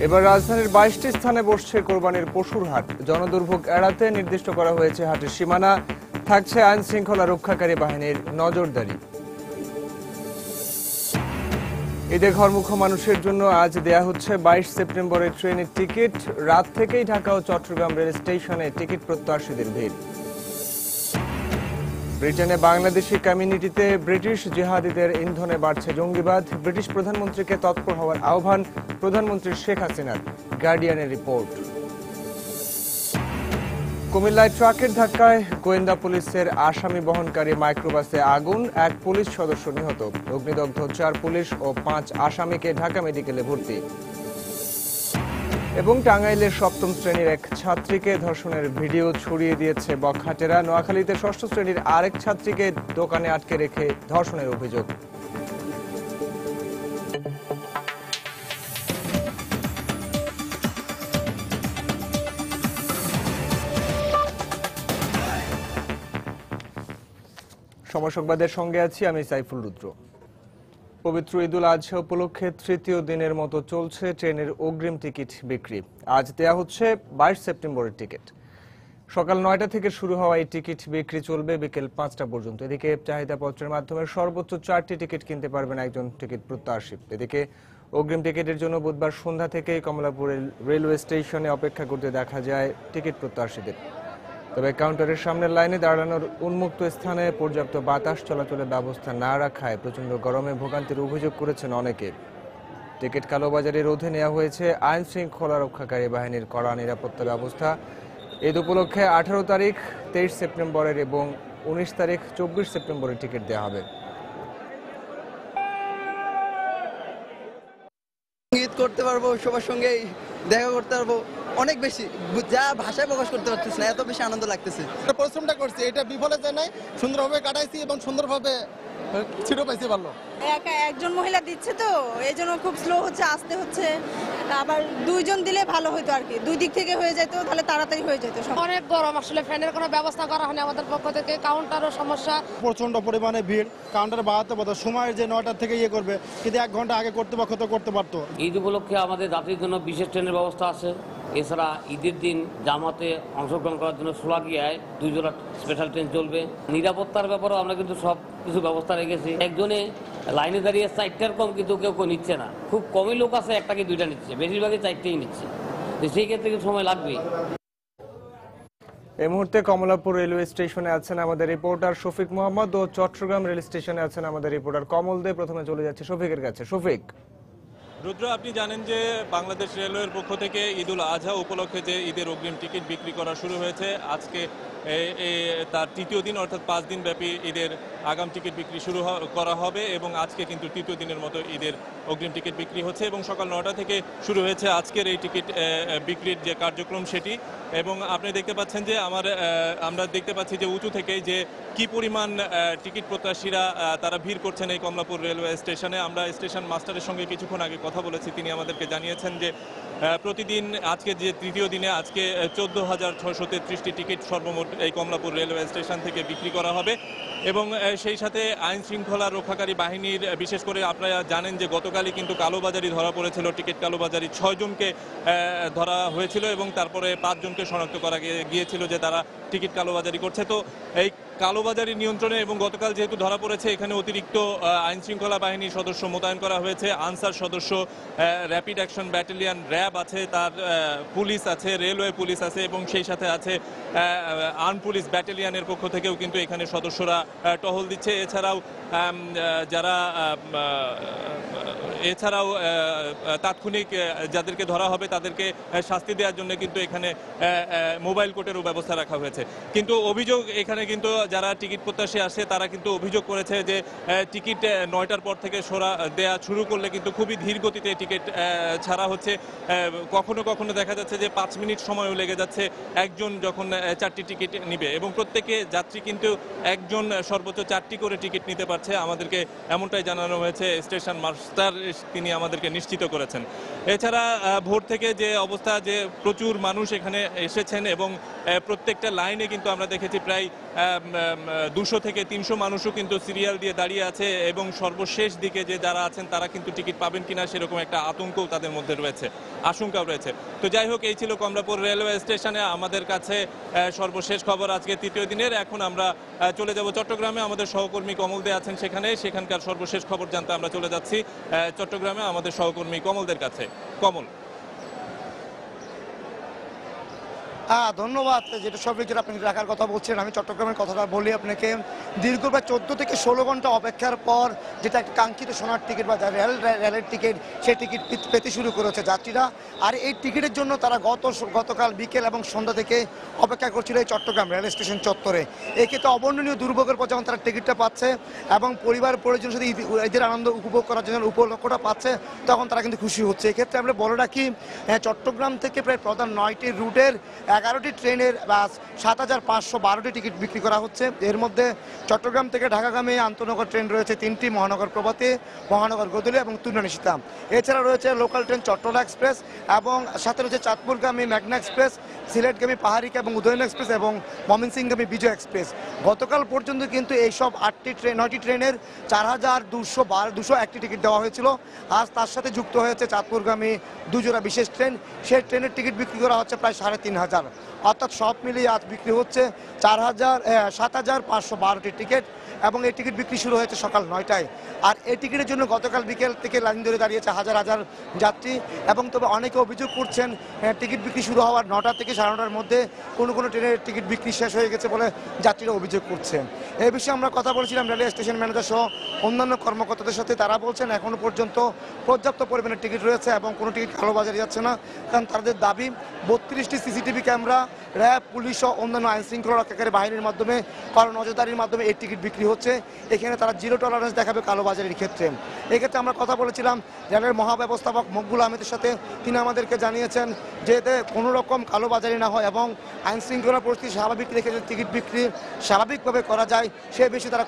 এবার রাজধানীর 22টি স্থানে বসছে কোরবানির পশুর হাট। জনদুর্ভোগ এড়াতে নির্দিষ্ট করা হয়েছে হাটের সীমানা, থাকছে আইন শৃঙ্খলা রক্ষাকারী বাহিনীর নজরদারি। ঈদে ঘরমুখ মানুষের জন্য আজ দেয়া হচ্ছে 22 সেপ্টেম্বরের ট্রেনের টিকিট। রাত থেকেই ঢাকা ও চট্টগ্রাম রেল স্টেশনে টিকিট প্রত্যাশীদের ভিড়। ব্রিটেনে বাংলাদেশি কমিউনিটিতে ব্রিটিশ জিহাদিদের ইন্ধনে বাড়ছে জঙ্গিবাদ। ব্রিটিশ প্রধানমন্ত্রীকে তৎপর হওয়ার আহ্বান প্রধানমন্ত্রী শেখ হাসিনার, গার্ডিয়ানের রিপোর্ট। কুমিল্লায় ট্রাকের ধাক্কায় গোয়েন্দা পুলিশের আসামি বহনকারী মাইক্রোবাসে আগুন, এক পুলিশ সদস্য নিহত। অগ্নিদগ্ধ 4 পুলিশ ও 5 আসামিকে ঢাকা মেডিকেলে ভর্তি। এবং টাঙ্গাইলের 7ম শ্রেণীর এক ছাত্রীকে ধর্ষণের ভিডিও ছড়িয়ে দিয়েছে বখাটেরা। নোয়াখালীতে 6ষ্ঠ শ্রেণীর আরেক ছাত্রীকে দোকানে আটকে রেখে ধর্ষণের অভিযোগ। সময় সংবাদের সঙ্গে আছি আমি সাইফুল রুদ্র। পবিত্র ঈদুল আজহা উপলক্ষে তৃতীয় দিনের মতো চলছে ট্রেনের অগ্রিম টিকিট বিক্রি। আজ দেয়া হচ্ছে 22 সেপ্টেম্বরের টিকিট। সকাল 9টা থেকে শুরু হওয়া এই টিকিট বিক্রি চলবে বিকেল 5টা পর্যন্ত। এদিকে চাহিদাপত্রের মাধ্যমে সর্বোচ্চ 4টি টিকিট কিনতে পারবেন একজন টিকিট প্রত্যাশী। এদিকে অগ্রিম টিকিটের জন্য বুধবার সন্ধ্যা থেকেই কমলাপুর রেলওয়ে স্টেশনে অপেক্ষা করতে দেখা যায় টিকিট প্রত্যাশীদের। তবে কাউন্টারের সামনের লাইনে দাঁড়ানোর উন্মুক্ত স্থানে পর্যাপ্ত বাতাস চলাচলের ব্যবস্থা না রাখায় প্রচণ্ড গরমে ভোগান্তির অভিযোগ করেছেন অনেকে। টিকিট কালোবাজারি রোধে নেওয়া হয়েছে আইন শৃঙ্খলা রক্ষাকারী বাহিনীর কড়া নিরাপত্তা ব্যবস্থা। ঈদ উপলক্ষে 18 তারিখ, 23 সেপ্টেম্বরের এবং 19 তারিখ, 24 সেপ্টেম্বরের টিকিট দেওয়া হবে। ঈদ করতে পারবো, সবার সঙ্গে দেখা করতে পারবো, অনেক বেশি যা ভাষায় প্রকাশ করতে পারতেছি না, এত বেশি আনন্দ লাগতেছে। পরিশ্রমটা করছি, এটা বিফলে যায় নাই, সুন্দরভাবে কাটাইছি এবং সুন্দরভাবে ছিটো পাইছি। ভালো একজন মহিলা দিচ্ছে তো এই জন্য খুব স্লো হচ্ছে, আসতে হচ্ছে। আবার 2 জন দিলে ভালো হইতো আর কি, 2 দিক থেকে হয়ে যেত, তাহলে তাড়াতাড়ি হয়ে যেত। অনেক গরম, আসলে ফ্যানের কোনো ব্যবস্থা করা হয়নি আমাদের পক্ষ থেকে, কাউন্টারও সমস্যা, প্রচন্ড পরিমাণে ভিড়। কাউন্টার বাড়াতে পারতো, সময়ের যে 9টা থেকে করবে, কিন্তু 1 ঘন্টা আগে কর্তৃপক্ষ তো করতে পারতো। ঈদ উপলক্ষে আমাদের যাত্রীর জন্য বিশেষ ট্রেনের ব্যবস্থা আছে। এছাড়া ঈদের দিন জামাতে অংশগ্রহণ করার জন্য সোলাগিয়ায় 2 জোড়া স্পেশাল ট্রেন চলবে। নিরাপত্তার ব্যাপারেও আমরা কিন্তু সব কিছু ব্যবস্থা রেখেছি। একজনে লাইনে দাঁড়িয়ে 4টার কম কিন্তু কেউ নিচ্ছে না, খুব কমই লোক আছে 1টা কি 2টা নিচ্ছে, বেশিরভাগই 4টেই নিচ্ছে। তো সেই ক্ষেত্রে কিন্তু সময় লাগবেই। এই মুহূর্তে কমলাপুর রেলওয়ে স্টেশনে আছেন আমাদের রিপোর্টার শফিক মোহাম্মদ ও চট্টগ্রাম রেল স্টেশনে আছেন আমাদের রিপোর্টার কমল দে। প্রথমে চলে যাচ্ছে শফিকের কাছে। শফিক, রুদ্র, আপনি জানেন যে বাংলাদেশ রেলওয়ের পক্ষ থেকে ঈদুল আজহা উপলক্ষে যে ঈদের অগ্রিম টিকিট বিক্রি করা শুরু হয়েছে, আজকে তার তৃতীয় দিন অর্থাৎ 5 দিন ব্যাপী ঈদের আগাম টিকিট বিক্রি শুরু করা হবে এবং আজকে কিন্তু তৃতীয় দিনের মতো ঈদের অগ্রিম টিকিট বিক্রি হচ্ছে এবং সকাল 9টা থেকে শুরু হয়েছে আজকের এই টিকিট বিক্রির যে কার্যক্রম সেটি। এবং আপনি দেখতে পাচ্ছেন যে আমরা দেখতে পাচ্ছি যে উঁচু থেকে যে কি পরিমাণ টিকিট প্রত্যাশীরা তারা ভিড় করছেন এই কমলাপুর রেলওয়ে স্টেশনে। আমরা স্টেশন মাস্টারের সঙ্গে কিছুক্ষণ আগে কথা বলেছি, তিনি আমাদেরকে জানিয়েছেন যে প্রতিদিন আজকে যে তৃতীয় দিনে আজকে 14,633টি টিকিট সর্বমোট এই কমলাপুর রেলওয়ে স্টেশন থেকে বিক্রি করা হবে এবং সেই সাথে আইন শৃঙ্খলা রক্ষাকারী বাহিনীর, বিশেষ করে আপনারা জানেন যে গতকালই কিন্তু কালোবাজারি ধরা পড়েছিল, টিকিট কালোবাজারি 6 জনকে ধরা হয়েছিল এবং তারপরে 5 জনকে শনাক্ত করা গিয়েছিল যে তারা টিকিট কালোবাজারি করছে। তো এই কালোবাজারি নিয়ন্ত্রণে এবং গতকাল যেহেতু ধরা পড়েছে, এখানে অতিরিক্ত আইন শৃঙ্খলা বাহিনীর সদস্য মোতায়েন করা হয়েছে, আনসার সদস্য, র্যাপিড অ্যাকশন ব্যাটালিয়ন র্যাব আছে, তার পুলিশ আছে, রেলওয়ে পুলিশ আছে এবং সেই সাথে আছে আর্ম পুলিশ ব্যাটালিয়নের পক্ষ থেকেও কিন্তু এখানে সদস্যরা টহল দিচ্ছে। এছাড়াও তাৎক্ষণিক যাদেরকে ধরা হবে তাদেরকে শাস্তি দেওয়ার জন্য কিন্তু এখানে মোবাইল কোর্টেরও ব্যবস্থা রাখা হয়েছে। কিন্তু অভিযোগ এখানে কিন্তু যারা টিকিট প্রত্যাশী আসে তারা কিন্তু অভিযোগ করেছে যে টিকিট 9টার পর থেকে দেয়া শুরু করলে কিন্তু খুবই ধীর গতিতে টিকিট ছাড়া হচ্ছে। কখনো কখনো দেখা যাচ্ছে যে 5 মিনিট সময়ও লেগে যাচ্ছে একজন যখন 4টি টিকিট নিবে এবং প্রত্যেকে যাত্রী কিন্তু একজন সর্বোচ্চ 4টি করে টিকিট নিতে পারছে। আমাদেরকে এমনটাই জানানো হয়েছে স্টেশন মাস্টার, তিনি আমাদেরকে নিশ্চিত করেছেন। এছাড়া ভোর থেকে যে অবস্থা, যে প্রচুর মানুষ এখানে এসেছেন এবং প্রত্যেকটা লাইনে কিন্তু আমরা দেখেছি প্রায় 200 থেকে 300 মানুষও কিন্তু সিরিয়াল দিয়ে দাঁড়িয়ে আছে এবং সর্বশেষ দিকে যে যারা আছেন তারা কিন্তু টিকিট পাবেন কিনা সেরকম একটা আতঙ্কও তাদের মধ্যে রয়েছে, আশঙ্কাও রয়েছে। তো যাই হোক, এই ছিল কমলাপুর রেলওয়ে স্টেশনে আমাদের কাছে সর্বশেষ খবর আজকে তৃতীয় দিনের। এখন আমরা চলে যাব চট্টগ্রামে, আমাদের সহকর্মী কমল দে আছেন সেখানকার সর্বশেষ খবর জানতে আমরা চলে যাচ্ছি চট্টগ্রামে আমাদের সহকর্মী কমলদের কাছে। কমল। ধন্যবাদ। যেটা সবই যেটা আপনি রাখার কথা বলছেন, আমি চট্টগ্রামের কথাটা বলি আপনাকে। দীর্ঘ প্রায় 14 থেকে 16 ঘন্টা অপেক্ষার পর যেটা একটা কাঙ্ক্ষিত সোনার টিকিট বা রেলের টিকিট, সেই টিকিট পেতে শুরু করেছে যাত্রীরা। আর এই টিকিটের জন্য তারা গতকাল বিকেল এবং সন্ধ্যা থেকে অপেক্ষা করছিল এই চট্টগ্রাম রেল স্টেশন চত্বরে। এক্ষেত্রে অবর্ণনীয় দুর্ভোগের পর যখন তারা টিকিটটা পাচ্ছে এবং পরিবার পরিজন সাথে ঈদের আনন্দ উপভোগ করার জন্য উপলক্ষটা পাচ্ছে, তখন তারা কিন্তু খুশি হচ্ছে। এক্ষেত্রে আমরা বলে রাখি, চট্টগ্রাম থেকে প্রায় প্রধান 9টি রুটের 11টি ট্রেনের 7,512টি টিকিট বিক্রি করা হচ্ছে। এর মধ্যে চট্টগ্রাম থেকে ঢাকাগামী আন্তনগর ট্রেন রয়েছে 3টি, মহানগর প্রভাতী, মহানগর গদুলি এবং তুর্নানিশিতা। এছাড়া রয়েছে লোকাল ট্রেন চট্টলা এক্সপ্রেস এবং সাথে রয়েছে চাঁদপুরগামী মেঘনা এক্সপ্রেস, সিলেটগামী পাহাড়িকা এবং উদয়ন এক্সপ্রেস এবং ময়মনসিংহগামী বিজয় এক্সপ্রেস। গতকাল পর্যন্ত কিন্তু এইসব 9টি ট্রেনের 4,201টি টিকিট দেওয়া হয়েছিল। আজ তার সাথে যুক্ত হয়েছে চাঁদপুরগামী 2 জোড়া বিশেষ ট্রেন। সেই ট্রেনের টিকিট বিক্রি করা হচ্ছে প্রায় 3,500। অর্থাৎ সব মিলিয়ে আজ বিক্রি হচ্ছে 7,512টি টিকিট এবং এই টিকিট বিক্রি শুরু হয়েছে সকাল 9টায়। আর এই টিকিটের জন্য গতকাল বিকেল থেকে লাইন ধরে দাঁড়িয়েছে হাজার হাজার যাত্রী। এবং তবে অনেকে অভিযোগ করছেন টিকিট বিক্রি শুরু হওয়ার 9টা থেকে 9:30টার মধ্যে কোনো ট্রেনের টিকিট বিক্রি শেষ হয়ে গেছে বলে যাত্রীরা অভিযোগ করছেন। এই বিষয়ে আমরা কথা বলছিলাম রেলওয়ে স্টেশন ম্যানেজার সহ অন্যান্য কর্মকর্তাদের সাথে। তারা বলছেন এখনো পর্যন্ত পর্যাপ্ত পরিমাণে টিকিট রয়েছে এবং কোনো টিকিট কালোবাজারে যাচ্ছে না। কারণ তাদের দাবি 32টি সিসিটিভি ক্যামেরা, র্যাব, পুলিশ ও অন্যান্য আইন শৃঙ্খলা রক্ষাকারী বাহিনীর মাধ্যমে কারো নজরদারির মাধ্যমে এই টিকিট বিক্রি হচ্ছে। এখানে তারা 0 টলারেন্স দেখাবে কালোবাজারের ক্ষেত্রে। এক্ষেত্রে আমরা কথা বলেছিলাম রেলের মহাব্যবস্থাপক মকবুল আহমেদের সাথে। তিনি আমাদেরকে জানিয়েছেন যে এতে কোনো রকম কালোবাজারি না হয় এবং আইন শৃঙ্খলা পরিস্থিতি স্বাভাবিক রেখে টিকিট বিক্রি স্বাভাবিকভাবে করা যায় সে বিষয়ে তারা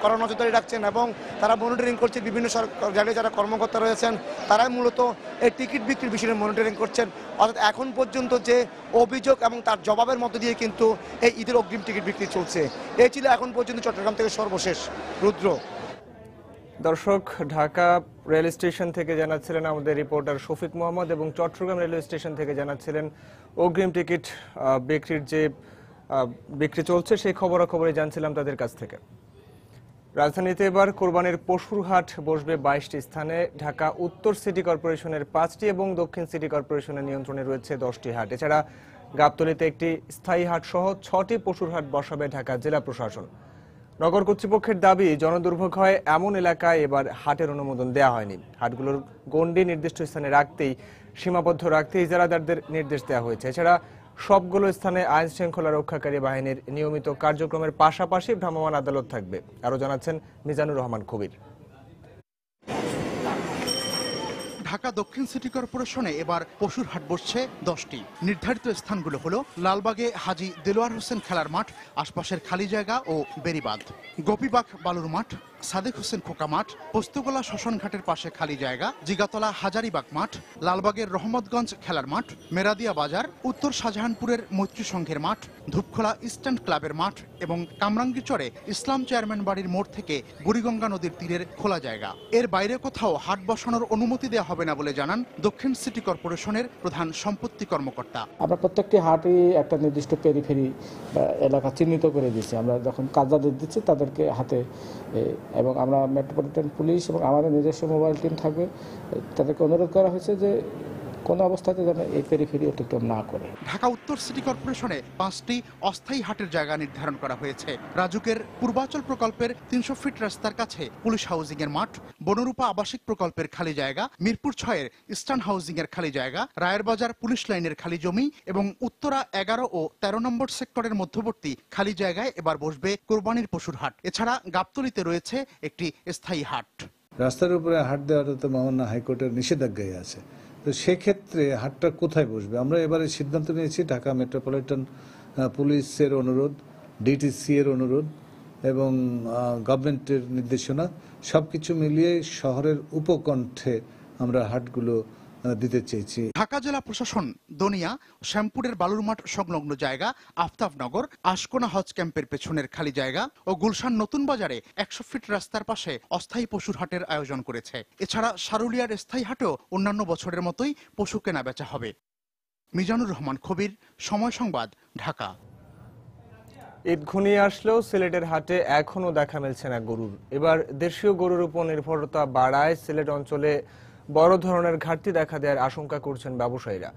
কড়া নজরদারি রাখছেন এবং তারা মনিটরিং করছে। বিভিন্ন রেলের যারা কর্মকর্তা রয়েছেন তারাই মূলত এই টিকিট বিক্রির বিষয়ে মনিটরিং করছেন। অর্থাৎ এখন পর্যন্ত যে অভিযোগ এবং তার জবাবের মধ্য দিয়ে কিন্তু এই ঈদের অগ্রিম টিকিট বিক্রি চলছে। এই ছিল এখন পর্যন্ত চট্টগ্রাম থেকে সর্বশেষ। রুদ্র। দর্শক, ঢাকা রেল স্টেশন থেকে জানাচ্ছিলেন আমাদের রিপোর্টার শফিক মোহাম্মদ এবং চট্টগ্রাম রেলওয়ে স্টেশন থেকে জানাচ্ছিলেন অগ্রিম টিকিট বিক্রির যে বিক্রি চলছে সেই খবরাখবরে জানছিলাম তাদের কাছ থেকে। রাজধানীতে এবার কোরবানির পশুর হাট বসবে 22টি স্থানে। ঢাকা উত্তর সিটি কর্পোরেশনের 5টি এবং দক্ষিণ সিটি কর্পোরেশনের নিয়ন্ত্রণে রয়েছে 10টি হাট। এছাড়া গাবতলীতে একটি স্থায়ী হাট সহ 6টি পশুর হাট বসাবে ঢাকা জেলা প্রশাসন। নগর কর্তৃপক্ষের দাবি, জনদুর্ভোগ হয় এমন এলাকায় এবার হাটের অনুমোদন দেওয়া হয়নি। হাটগুলোর গণ্ডি নির্দিষ্ট স্থানে সীমাবদ্ধ রাখতে ইজারাদারদের নির্দেশ দেওয়া হয়েছে। এছাড়া সবগুলো স্থানে আইন শৃঙ্খলা রক্ষাকারী বাহিনীর নিয়মিত কার্যক্রমের পাশাপাশি ভ্রাম্যমাণ আদালত থাকবে। আরো জানাচ্ছেন মিজানুর রহমান কবির। ঢাকা দক্ষিণ সিটি কর্পোরেশনে এবার পশুর হাট বসছে 10টি। নির্ধারিত স্থানগুলো হলো লালবাগে হাজী দেলোয়ার হোসেন খেলার মাঠ, আশপাশের খালি জায়গা ও বেড়িবাঁধ, গোপীবাগ বালুর মাঠ, সাদেক হোসেন খোকা মাঠ, পোস্তগোলা শ্মশানঘাটের পাশে খালি জায়গা, জিগাতলা হাজারিবাগ মাঠ, লালবাগের রহমতগঞ্জ খেলার মাঠ, মেরাদিয়া বাজার, উত্তর শাহজাহানপুরের মৈত্রী সংঘের মাঠ, ধূপখোলা ইস্টার্ন ক্লাবের মাঠ এবং কামরাঙ্গীচরে ইসলাম চেয়ারম্যান বাড়ির মোড় থেকে বুড়িগঙ্গা নদীর তীরের খোলা জায়গা। এর বাইরে কোথাও হাট বসানোর অনুমতি দেওয়া হবে না বলে জানান দক্ষিণ সিটি কর্পোরেশনের প্রধান সম্পত্তি কর্মকর্তা। আমরা প্রত্যেকটি হাটই একটা নির্দিষ্ট পেরিফেরি এলাকা চিহ্নিত করে দিচ্ছি। আমরা যখন কাজদাদের দিচ্ছি তাদেরকে হাতে, এবং আমরা মেট্রোপলিটন পুলিশ এবং আমাদের নিজস্ব মোবাইল টিম থাকবে, তাদেরকে অনুরোধ করা হয়েছে যে কোনো অবস্থাতে যেন এই পেরিফেরি অতিক্রম না করে। ঢাকা উত্তর সিটি কর্পোরেশনে 5টি অস্থায়ী হাটের জায়গা নির্ধারণ করা হয়েছে। রাজুকের পূর্বাচল প্রকল্পের 300 ফিট রাস্তার কাছে পুলিশ হাউজিং এর মাঠ, বনরূপা আবাসিক প্রকল্পের খালি জায়গা, মিরপুর 6-এর ইস্টার্ন হাউজিং এর খালি জায়গা, রায়ের বাজার পুলিশ লাইনের খালি জমি এবং উত্তরা 11 ও 13 নম্বর সেক্টরের মধ্যবর্তী খালি জায়গায় এবার বসবে কোরবানির পশুর হাট। এছাড়া গাবতলীতে রয়েছে একটি স্থায়ী হাট। রাস্তার উপরে হাট দেওয়াটা তো মহামান্য হাইকোর্টের নিষেধাজ্ঞায় আছে। তো সেক্ষেত্রে হাটটা কোথায় বসবে? আমরা এবারে সিদ্ধান্ত নিয়েছি ঢাকা মেট্রোপলিটন পুলিশের অনুরোধ, ডিটিসি এর অনুরোধ এবং গভর্নমেন্টের নির্দেশনা সব কিছু মিলিয়ে শহরের উপকণ্ঠে আমরা হাটগুলো দিতে চেয়েছি। ঢাকা জেলা প্রশাসন দনিয়া, শ্যামপুরের বালুরমাঠ সংলগ্ন জায়গা, আফতাবনগর, আশকোনা হজ ক্যাম্পের পেছনের খালি জায়গা ও গুলশান নতুন বাজারে 100 ফিট রাস্তার পাশে অস্থায়ী পশুর হাটের আয়োজন করেছে। এছাড়া সারুলিয়ার স্থায়ী হাটেও অন্যান্য বছরের মতোই পশু কেনা বেচা হবে। মিজানুর রহমান খবির, সময় সংবাদ, ঢাকা। ঈদ ঘনিয়ে আসলেও সিলেটের হাটে এখনো দেখা মিলছে না গরুর। এবার দেশীয় গরুর উপর নির্ভরতা বাড়ায় সিলেট অঞ্চলে বড় ধরনের ঘাটতি দেখা দেওয়ার আশঙ্কা করছেন ব্যবসায়ীরা।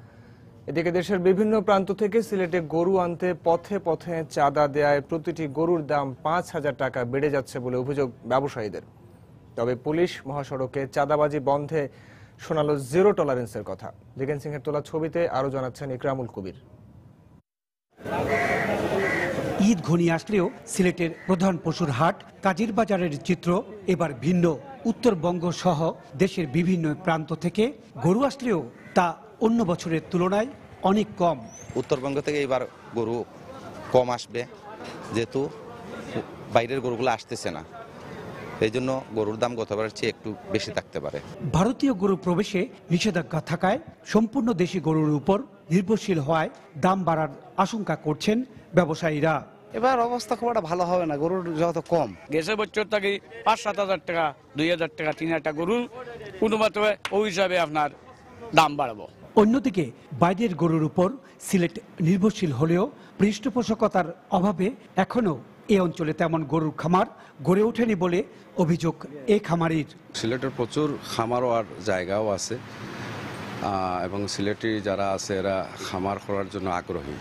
এদিকে দেশের বিভিন্ন প্রান্ত থেকে সিলেটে গরু আনতে পথে পথে চাঁদা দেয়ায় প্রতিটি গরুর দাম 5,000 টাকা বেড়ে যাচ্ছে বলে অভিযোগ ব্যবসায়ীদের। তবে পুলিশ মহাসড়কে চাঁদাবাজি বন্ধে শোনালো জিরো টলারেন্সের কথা। জিগেন সিংহের তোলা ছবিতে আরো জানাচ্ছেন ইকরামুল কবির। ঈদ ঘনিয়ে আসলেও সিলেটের প্রধান পশুর হাট কাজীর বাজারের চিত্র এবার ভিন্ন। উত্তরবঙ্গ সহ দেশের বিভিন্ন প্রান্ত থেকে গরু আসলেও তা অন্য বছরের তুলনায় অনেক কম। উত্তরবঙ্গ থেকে এবার গরু কম আসবে, যেহেতু বাইরের গরুগুলো আসতেছে না, এই জন্য গরুর দাম গতবারের চেয়ে একটু বেশি থাকতে পারে। ভারতীয় গরু প্রবেশে নিষেধাজ্ঞা থাকায় সম্পূর্ণ দেশি গরুর উপর নির্ভরশীল হওয়ায় দাম বাড়ার আশঙ্কা করছেন ব্যবসায়ীরা। এবার অবস্থা খুব একটা ভালো হবে না, গরুর যত কম। গেছে বছর থেকে 5-7 হাজার টাকা, 2,000 টাকা, 3,000 টাকা গরুর কোনো মাত্রায় ওই হিসাবে আপনার দাম বাড়াবো। অন্যদিকে বাইরের গরুর উপর সিলেট নির্ভরশীল হলেও পৃষ্ঠপোষকতার অভাবে এখনো এই অঞ্চলে তেমন গরুর খামার গড়ে ওঠেনি বলে অভিযোগ এই খামারির। সিলেটের প্রচুর খামারও আর জায়গাও আছে এবং সিলেটি যারা আছে এরা খামার করার জন্য আগ্রহী,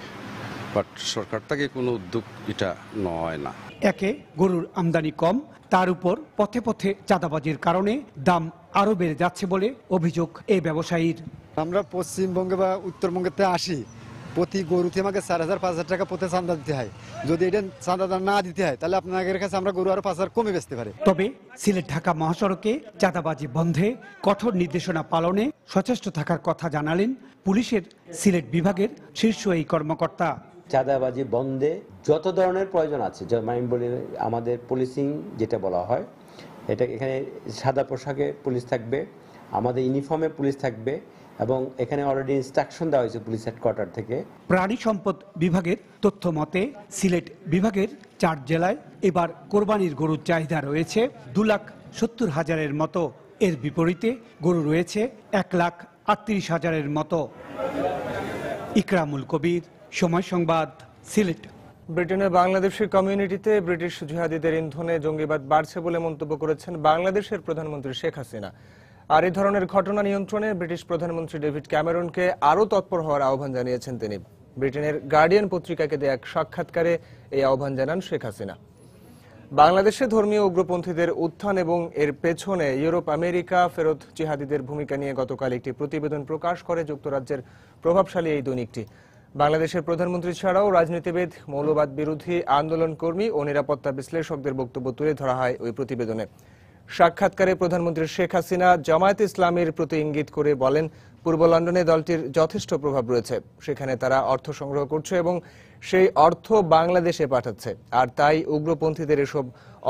বাট সরকার থেকে কোনো উদ্যোগ এটা নয় না। একে গরুর আমদানি কম, তার উপর পথে পথে চাঁদাবাজির কারণে দাম আরো বেড়ে যাচ্ছে বলে অভিযোগ এই ব্যবসায়ীর। আমরা পশ্চিমবঙ্গে বা উত্তরবঙ্গেতে আসি, প্রতি গরুতে আমাকে 4,000-5,000 টাকা প্রতি চাঁদা দিতে হয়। যদি এটা চাঁদা না দিতে হয় তাহলে আপনাদের কাছে আমরা গরু আরো 5,000 কমে বেচতে পারি। তবে সিলেট ঢাকা মহাসড়কে চাঁদাবাজি বন্ধে কঠোর নির্দেশনা পালনে সচেষ্ট থাকার কথা জানালেন পুলিশের সিলেট বিভাগের শীর্ষ এই কর্মকর্তা। চাঁদাবাজি বন্ধে যত ধরনের প্রয়োজন আছে, আমি বলি আমাদের পুলিশিং যেটা বলা হয়, এটা এখানে সাদা পোশাকে পুলিশ থাকবে, আমাদের ইউনিফর্মে পুলিশ থাকবে এবং এখানে অলরেডি ইনস্ট্রাকশন দেওয়া হয়েছে পুলিশ হেডকোয়ার্টার থেকে। প্রাণী সম্পদ বিভাগের তথ্য মতে সিলেট বিভাগের 4 জেলায় এবার কোরবানির গরুর চাহিদা রয়েছে 2,70,000-এর মতো। এর বিপরীতে গরু রয়েছে 1,38,000-এর মতো। ইকরামুল কবির, সময় সংবাদ, সিলেট। ব্রিটেনে বাংলাদেশের কমিউনিটিতে ব্রিটিশ জিহাদিদের ইন্ধনে জঙ্গিবাদ বাড়ছে বলে মন্তব্য করেছেন বাংলাদেশের প্রধানমন্ত্রী শেখ হাসিনা। আর এই ধরনের ঘটনা নিয়ন্ত্রণে ব্রিটিশ প্রধানমন্ত্রী ডেভিড ক্যামেরনকে আরও তৎপর হওয়ার আহ্বান জানিয়েছেন তিনি। ব্রিটেনের গার্ডিয়ান পত্রিকাকে দেয়া এক সাক্ষাৎকারে এই আহ্বান জানান শেখ হাসিনা। বাংলাদেশে ধর্মীয় উগ্রপন্থীদের উত্থান এবং এর পেছনে ইউরোপ আমেরিকা ফেরত জিহাদিদের ভূমিকা নিয়ে গতকাল একটি প্রতিবেদন প্রকাশ করে যুক্তরাজ্যের প্রভাবশালী এই দৈনিকটি। বাংলাদেশের প্রধানমন্ত্রী ছাড়াও রাজনীতিবিদ, মৌলবাদ বিরোধী আন্দোলন কর্মী ও নিরাপত্তা বিশ্লেষকদের বক্তব্য তুলে ধরা হয় ওই প্রতিবেদনে। সাক্ষাৎকারে প্রধানমন্ত্রী শেখ হাসিনা জামায়াত ইসলামীর প্রতি ইঙ্গিত করে বলেন, পূর্ব লন্ডনে দলটির যথেষ্ট প্রভাব রয়েছে, সেখানে তারা অর্থ সংগ্রহ করছে এবং সেই অর্থ বাংলাদেশে পাঠাচ্ছে। আর তাই উগ্রপন্থীদের এসব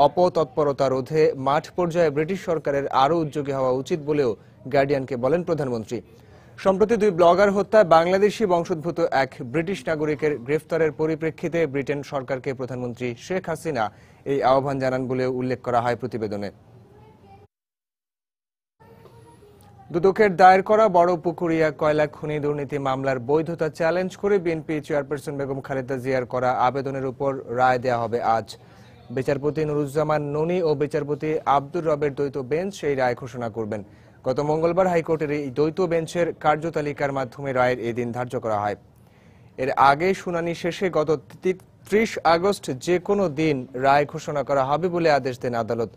অপতৎপরতা রোধে মাঠ পর্যায়ে ব্রিটিশ সরকারের আরও উদ্যোগী হওয়া উচিত বলেও গার্ডিয়ানকে বলেন প্রধানমন্ত্রী। সম্প্রতি 2 ব্লগার হত্যায় বাংলাদেশি বংশোদ্ভূত এক ব্রিটিশ নাগরিকের গ্রেফতারের পরিপ্রেক্ষিতে ব্রিটেন সরকারকে প্রধানমন্ত্রী শেখ হাসিনা এই আহ্বান জানান বলে উল্লেখ করা হয় প্রতিবেদনে। দুদকের দায়ের করা বড় পুকুরিয়া কয়লা খনি দুর্নীতি মামলার বৈধতা চ্যালেঞ্জ করে বিএনপি চেয়ারপারসন বেগম খালেদা জিয়ার করা আবেদনের উপর রায় দেয়া হবে আজ। বিচারপতি নুরুজ্জামান ননী ও বিচারপতি আব্দুর রবের দ্বৈত বেঞ্চ সেই রায় ঘোষণা করবেন। গত মঙ্গলবার হাইকোর্টের এই দ্বৈত বেঞ্চের কার্যতালিকার মাধ্যমে রায়ের এই দিন ধার্য করা হয়। এর আগে শুনানি শেষে গত 30 আগস্ট যে কোনো দিন রায় ঘোষণা করা হবে বলে আদেশ দেন আদালত।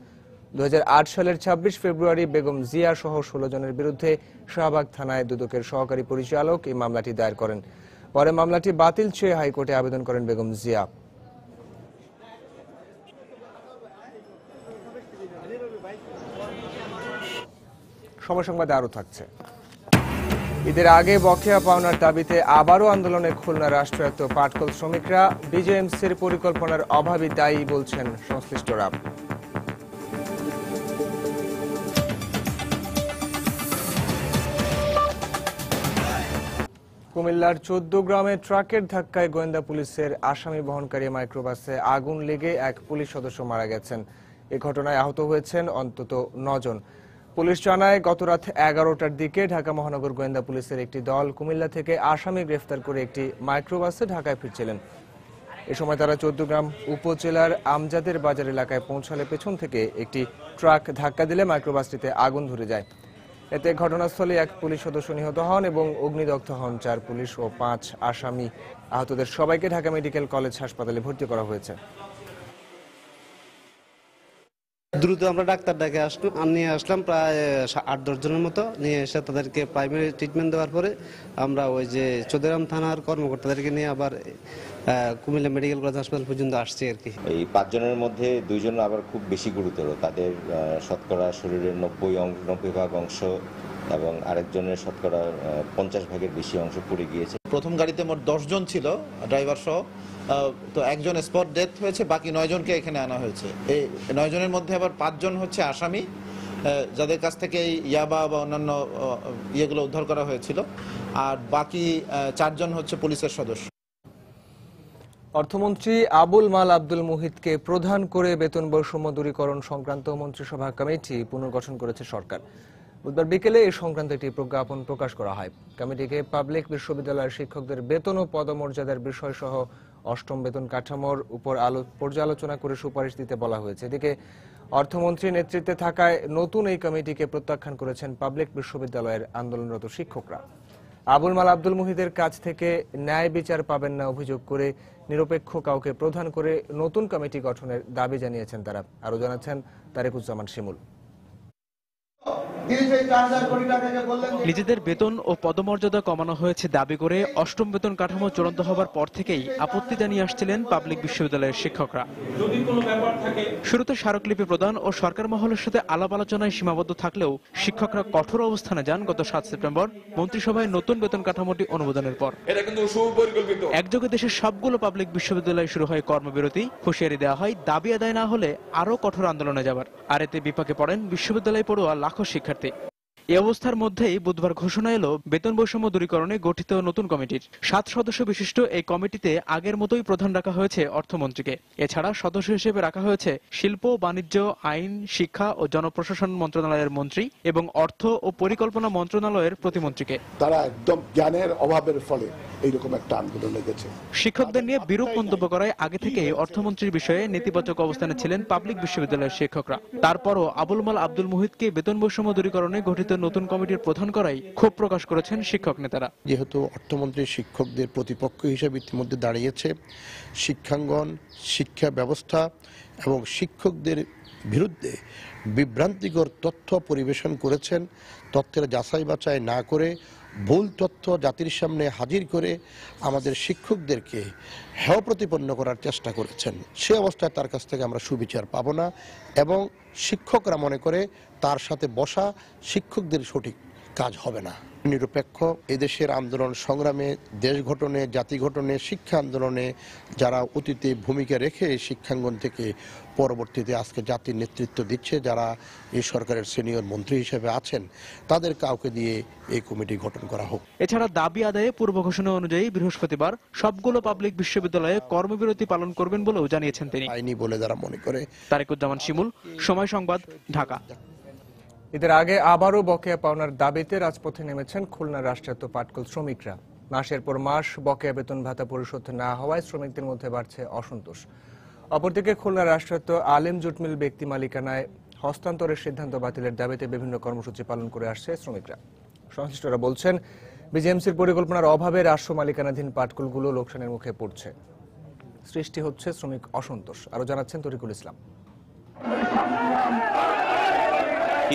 2008 সালের 26 ফেব্রুয়ারি বেগম জিয়া সহ 16 জনের বিরুদ্ধে শাহবাগ থানায় দুদকের সহকারী পরিচালক এই মামলাটি দায়ের করেন। পরে মামলাটি বাতিল চেয়ে হাইকোর্টে আবেদন করেন বেগম জিয়া। সময় সংবাদে আরো থাকছে। ঈদের আগে বকেয়া পাওনার দাবিতে আবারও আন্দোলনে খুলনা রাষ্ট্রায়ত্ত পাটকল শ্রমিকরা। বিজেএমসির পরিকল্পনার অভাবই দায়ী বলছেন সংশ্লিষ্টরা। কুমিল্লার 14 গ্রামে ট্রাকের ধাক্কায় গোয়েন্দা পুলিশের আসামি বহনকারী মাইক্রোবাসে আগুন লেগে এক পুলিশ সদস্য মারা গেছেন। এ ঘটনায় আহত হয়েছেন অন্তত 9 জন। পুলিশ জানায়, গত রাত 11টার দিকে ঢাকা মহানগর গোয়েন্দা পুলিশের একটি দল কুমিল্লা থেকে আসামি গ্রেফতার করে একটি মাইক্রোবাসে ঢাকায় ফিরছিলেন। এ সময় তারা 14 গ্রাম উপজেলার আমজাদের বাজার এলাকায় পৌঁছালে পেছন থেকে একটি ট্রাক ধাক্কা দিলে মাইক্রোবাসটিতে আগুন ধরে যায়। এতে ঘটনাস্থলে এক পুলিশ সদস্য নিহত হন এবং অগ্নিদগ্ধ হন 4 পুলিশ ও 5 আসামি। আহতদের সবাইকে ঢাকা মেডিকেল কলেজ হাসপাতালে ভর্তি করা হয়েছে। দ্রুত আমরা ডাক্তার ডেকে নিয়ে আসলাম, প্রায় 8-10 জনের মতো নিয়ে এসে তাদেরকে প্রাইমারি ট্রিটমেন্ট দেওয়ার পরে আমরা ওই যে চৌদ্দগ্রাম থানার কর্মকর্তাদেরকে নিয়ে আবার কুমিল্লা মেডিকেল কলেজ হাসপাতাল পর্যন্ত আসছি আর কি। এই 5 জনের মধ্যে 2 জন আবার খুব বেশি গুরুতর, তাদের শতকরা শরীরের 90 ভাগ অংশ এবং আরেকজনের শতকরা 50 ভাগের বেশি অংশ পুড়ে গিয়েছে। প্রথম গাড়িতে মোট 10 জন ছিল ড্রাইভার সহ, তো একজন স্পট ডেথ হয়েছে, বাকি 9 জনকে এখানে আনা হয়েছে। এই 9 জনের মধ্যে আবার 5 জন হচ্ছে আসামি, যাদের কাছ থেকে ইয়াবা বা অন্যান্য ইয়েগুলো উদ্ধার করা হয়েছিল, আর বাকি 4 জন হচ্ছে পুলিশের সদস্য। অর্থমন্ত্রী আবুল মাল আব্দুল মুহিতকে প্রধান করে বেতন বৈষম্য দূরীকরণ সংক্রান্ত মন্ত্রিসভা কমিটি পুনর্গঠন করেছে সরকার। বুধবার বিকেলে এই সংক্রান্ত একটি প্রজ্ঞাপন প্রকাশ করা হয়। কমিটিকে পাবলিক বিশ্ববিদ্যালয়ের শিক্ষকদের বেতন ও পদমর্যাদার বিষয় সহ 8ম বেতন কাঠামোর উপর পর্যালোচনা করে সুপারিশ দিতে বলা হয়েছে। এদিকে অর্থমন্ত্রীর নেতৃত্বে থাকায় নতুন এই কমিটিকে প্রত্যাখ্যান করেছেন পাবলিক বিশ্ববিদ্যালয়ের আন্দোলনরত শিক্ষকরা। আবুল মাল আব্দুল মুহিতের কাছ থেকে ন্যায় বিচার পাবেন না অভিযোগ করে নিরপেক্ষ কাউকে প্রধান করে নতুন কমিটি গঠনের দাবি জানিয়েছেন তারা। আরো জানাচ্ছেন তারেকুজ্জামান শিমুল। নিজেদের বেতন ও পদমর্যাদা কমানো হয়েছে দাবি করে 8ম বেতন কাঠামো চূড়ান্ত হবার পর থেকেই আপত্তি জানিয়ে আসছিলেন পাবলিক বিশ্ববিদ্যালয়ের শিক্ষকরা। শুরুতে স্মারকলিপি প্রদান ও সরকার মহলের সাথে আলাপ আলোচনায় সীমাবদ্ধ থাকলেও শিক্ষকরা কঠোর অবস্থানে যান গত 7 সেপ্টেম্বর মন্ত্রিসভায় নতুন বেতন কাঠামোটি অনুমোদনের পর। একযোগে দেশের সবগুলো পাবলিক বিশ্ববিদ্যালয়ে শুরু হয় কর্মবিরতি, হুঁশিয়ারি দেওয়া হয় দাবি আদায় না হলে আরো কঠোর আন্দোলনে যাবার। আর এতে বিপাকে পড়েন বিশ্ববিদ্যালয় পড়ুয়া লাখো শিক্ষার্থী। এই অবস্থার মধ্যেই বুধবার ঘোষণা এলো বেতন বৈষম্য দূরীকরণে গঠিত নতুন কমিটির। 7 সদস্য বিশিষ্ট এই কমিটিতে আগের মতোই প্রধান রাখা হয়েছে অর্থমন্ত্রীকে। এছাড়া সদস্য হিসেবে রাখা হয়েছে শিল্প, বাণিজ্য, আইন, শিক্ষা ও জনপ্রশাসন মন্ত্রণালয়ের মন্ত্রী এবং অর্থ ও পরিকল্পনা মন্ত্রণালয়ের প্রতিমন্ত্রীকে। তারা একদম জ্ঞানের অভাবের ফলে এইরকম একটা আন্দোলন লেগেছে। শিক্ষকদের নিয়ে বিরূপ মন্তব্য করায় আগে থেকে অর্থমন্ত্রীর বিষয়ে নেতিবাচক অবস্থানে ছিলেন পাবলিক বিশ্ববিদ্যালয়ের শিক্ষকরা। তারপরও আবুল মাল আব্দুল মুহিতকে বেতন বৈষম্য দূরীকরণে গঠিত নতুন কমিটির প্রধান করাই ক্ষোভ প্রকাশ করেছেন শিক্ষক নেতারা। যেহেতু অর্থমন্ত্রী শিক্ষকদের প্রতিপক্ষ হিসেবে ইতিমধ্যে দাঁড়িয়েছে, শিক্ষাঙ্গন, শিক্ষা ব্যবস্থা এবং শিক্ষকদের বিরুদ্ধে বিভ্রান্তিকর তথ্য পরিবেশন করেছেন। তথ্যের যাচাই বাছাই না করে ভুল তথ্য জাতির সামনে হাজির করে আমাদের শিক্ষকদেরকে হেয় প্রতিপন্ন করার চেষ্টা করেছেন। সে অবস্থায় তার কাছ থেকে আমরা সুবিচার পাব না এবং শিক্ষকরা মনে করে তার সাথে বসা শিক্ষকদের সঠিক কাজ হবে না। নিরপেক্ষ এদেশের আন্দোলন সংগ্রামে, দেশ গঠনে, জাতি গঠনে, শিক্ষা আন্দোলনে যারা অতীতে ভূমিকা রেখে শিক্ষাঙ্গন থেকে পরবর্তীতে আজকে জাতির নেতৃত্ব দিচ্ছে, যারা এই সরকারের সিনিয়র মন্ত্রী হিসেবে আছেন, তাদের কাউকে দিয়ে এই কমিটি গঠন করা হোক। এছাড়া দাবি আদায়ে পূর্ব ঘোষণা অনুযায়ী বৃহস্পতিবার সবগুলো পাবলিক বিশ্ববিদ্যালয়ে কর্মবিরতি পালন করবেন বলেও জানিয়েছেন তিনি। আইনি বলে যারা মনে করে। তারেকুজ্জামান শিমুল, সময় সংবাদ, ঢাকা। এদের আগে আবারও বকেয়া পাওনার দাবিতে রাজপথে নেমেছেন খুলনার রাষ্ট্রায়ত্ত পাটকল শ্রমিকরা। মাসের পর মাস বকেয়া বেতন ভাতা পরিশোধ না হওয়ায় শ্রমিকদের মধ্যে বাড়ছে অসন্তোষ। অপরদিকে খুলনার রাষ্ট্রায়ত্ত আলেম জুট মিল ব্যক্তি মালিকানায় হস্তান্তরের সিদ্ধান্ত বাতিলের দাবিতে বিভিন্ন কর্মসূচি পালন করে আসছে শ্রমিকরা। সংশ্লিষ্টরা বলছেন, বিজিএমসির পরিকল্পনার অভাবে রাষ্ট্র মালিকানাধীন পাটকলগুলো লোকসানের মুখে পড়ছে, সৃষ্টি হচ্ছে শ্রমিক অসন্তোষ। আরো জানাচ্ছেন তরিকুল ইসলাম।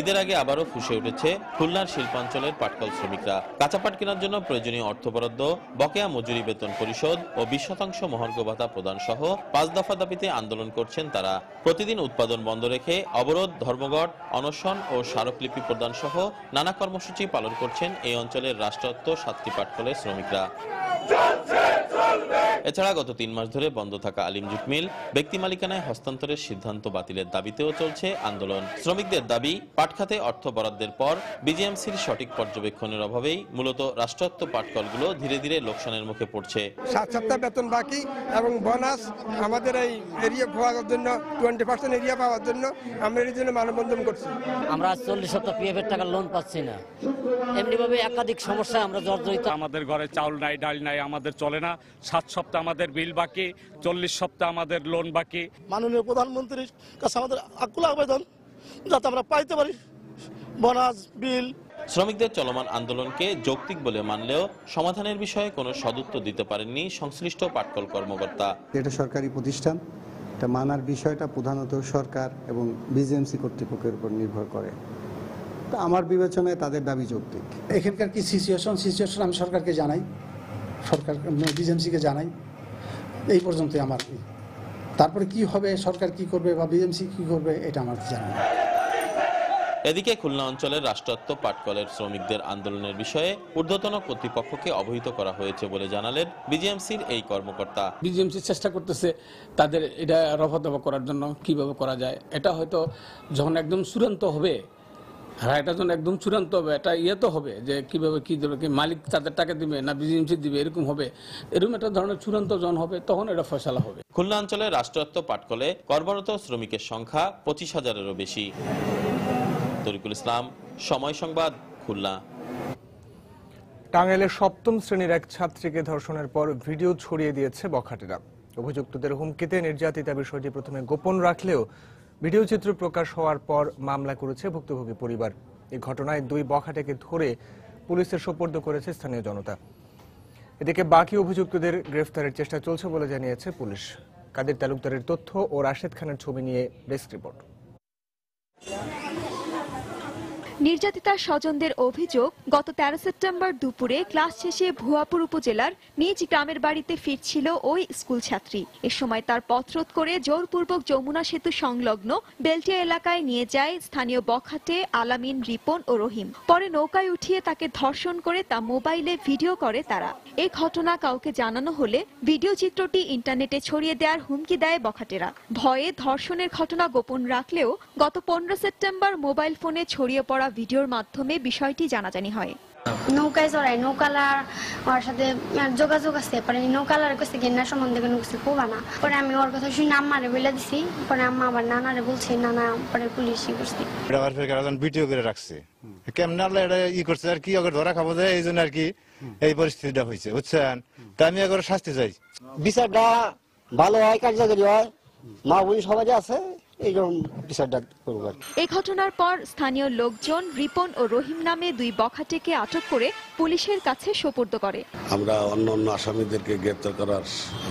ঈদের আগে আবারও ফুঁসে উঠেছে খুলনার শিল্পাঞ্চলের পাটকল শ্রমিকরা। কাঁচা পাট কেনার জন্য প্রয়োজনীয় অর্থ বরাদ্দ, বকেয়া মজুরি বেতন পরিশোধ ও 20% মহার্ঘ ভাতা প্রদান সহ 5 দফা দাবিতে আন্দোলন করছেন তারা। প্রতিদিন উৎপাদন বন্ধ রেখে অবরোধ, ধর্মঘট, অনশন ও স্মারকলিপি প্রদান সহ নানা কর্মসূচি পালন করছেন এই অঞ্চলের রাষ্ট্রায়ত্ত 7টি পাটকলের শ্রমিকরা। এছাড়া গত 3 মাস ধরে বন্ধ থাকা আলিম জুট মিল ব্যক্তি মালিকানায় হস্তান্তরের সিদ্ধান্ত বাতিলের দাবিতেও চলছে আন্দোলন। শ্রমিকদের দাবি, পাট খাতে অর্থ বরাদ্দের পর বিজিএমসির সঠিক পর্যবেক্ষণের অভাবেই মূলত রাষ্ট্রায়ত্ত পাটকলগুলো ধীরে ধীরে লোকসানের মুখে পড়ছে। 7 সপ্তাহ বেতন বাকি এবং বোনাস আমাদের এই এরিয়া পাওয়ার জন্য 20% এরিয়া পাওয়ার জন্য আমরা এর জন্য মানববন্ধন করছি। আমরা 40 সপ্তাহ পিএফ এর টাকা লোন পাচ্ছি না, এমনিভাবে একাধিক সমস্যায় আমরা জর্জরিত। আমাদের ঘরে চাউল নাই, ডাল নাই, আমাদের চলে না। 7 সপ্তাহ আমাদের বিল বাকি, 40 সপ্তাহ আমাদের লোন বাকি। মাননীয় প্রধানমন্ত্রীর কাছে আমাদের আকুল আবেদন যাতে আমরা পাইতে পারি বোনাস, বিল। শ্রমিকদের চলমান আন্দোলনকে যৌক্তিক বলে মানলেও সমাধানের বিষয়ে কোনো সদুত্তর দিতে পারেননি সংশ্লিষ্ট পাটকল কর্মকর্তা। এটা সরকারি প্রতিষ্ঠান, এটা মানার বিষয়টা প্রধানত সরকার এবং বিজিএমসি কর্তৃপক্ষের উপর নির্ভর করে। তো আমার বিবেচনায় তাদের দাবি যৌক্তিক। এখানকার কি সিচুয়েশন আমি সরকারকে জানাই, সরকার বিজিএমসিকে জানাই, এই পর্যন্তই আমার। তারপরে কি হবে, সরকার কি করবে বা বিজিএমসি কি করবে, এটা আমার জানা নেই। এদিকে খুলনা অঞ্চলের রাষ্ট্রায়ত্ত পাটকলের শ্রমিকদের আন্দোলনের বিষয়ে ঊর্ধ্বতন কর্তৃপক্ষকে অবহিত করা হয়েছে বলে জানালেন বিজিএমসির এই কর্মকর্তা। বিজিএমসি চেষ্টা করতেছে তাদের এটা রফাদফা করার জন্য, কিভাবে করা যায়। এটা হয়তো যখন একদম চূড়ান্ত হবে, এটা যখন একদম চূড়ান্ত হবে, এটা তো হবে যে কিভাবে কি দেবে, কি মালিক তাদের টাকা দিবে না বিজিএমসি দিবে, এরকম হবে। এরকম একটা ধরনের চূড়ান্ত যখন হবে তখন এটা ফয়সালা হবে। খুলনা অঞ্চলের রাষ্ট্রায়ত্ত পাটকলে কর্মরত শ্রমিকের সংখ্যা 25,000-এরও বেশি। তরিকুল ইসলাম, সময় সংবাদ, খুলনা। টাঙ্গাইলের 7ম শ্রেণীর এক ছাত্রীকে ধর্ষণের পর ভিডিও ছড়িয়ে দিয়েছে বখাটেরা। অভিযুক্তদের হুমকিতে নির্যাতিতা বিষয়টি প্রথমে গোপন রাখলেও ভিডিও চিত্র প্রকাশ হওয়ার পর মামলা করেছে ভুক্তভোগী পরিবার। এই ঘটনায় 2 বখাটেকে ধরে পুলিশের সোপর্দ করেছে স্থানীয় জনতা। এদিকে বাকি অভিযুক্তদের গ্রেফতারের চেষ্টা চলছে বলে জানিয়েছে পুলিশ। কাদের তালুকদারের তথ্য ও রাশেদ খানের ছবি নিয়ে ডেস্ক রিপোর্ট। নির্যাতিতার স্বজনদের অভিযোগ, গত 13 সেপ্টেম্বর দুপুরে ক্লাস শেষে ভুয়াপুর উপজেলার নিজ গ্রামের বাড়িতে ফিরছিল ওই স্কুল ছাত্রী। এ সময় তার পথরোধ করে জোরপূর্বক যমুনা সেতু সংলগ্ন বেলটিয়া এলাকায় নিয়ে যায় স্থানীয় বখাটে আলামিন, রিপন ও রহিম। পরে নৌকায় উঠিয়ে তাকে ধর্ষণ করে তা মোবাইলে ভিডিও করে তারা। এই ঘটনা কাউকে জানানো হলে ভিডিও চিত্রটি ইন্টারনেটে ছড়িয়ে দেওয়ার হুমকি দেয় বখাটেরা। ভয়ে ধর্ষণের ঘটনা গোপন রাখলেও গত 15 সেপ্টেম্বর মোবাইল ফোনে ছড়িয়ে পড়া ভিডিওর মাধ্যমে বিষয়টি জানাজানি হয়। নৌকায় চড়াই, নৌকালার ওর সাথে যোগাযোগ আছে, পরে নৌকালার কাছে গেন্নার সম্বন্ধে কোনো কিছু কোবা না। পরে আমি ওর কথা শুনে আম্মারে বলে দিছি, পরে আম্মা আবার নানারে বলছে, নানা পরে পুলিশই করছে। ভিডিও করে রাখছে, কেমন এটা ই করছে আর কি, ওকে ধরা খাবো যায়, এই জন্য আর কি এই পরিস্থিতিটা হয়েছে, বুঝছেন। তা আমি একবার শাস্তি চাই, বিচারটা ভালো হয়, কার্যকরী হয়, মা বোন সবাই আছে। এই ঘটনার পর স্থানীয় লোকজন রিপন ও রহিম নামে 2 বখাটেকে আটক করে পুলিশের কাছে সোপর্দ করে। আমরা অন্য আসামিদেরকে গ্রেপ্তার করার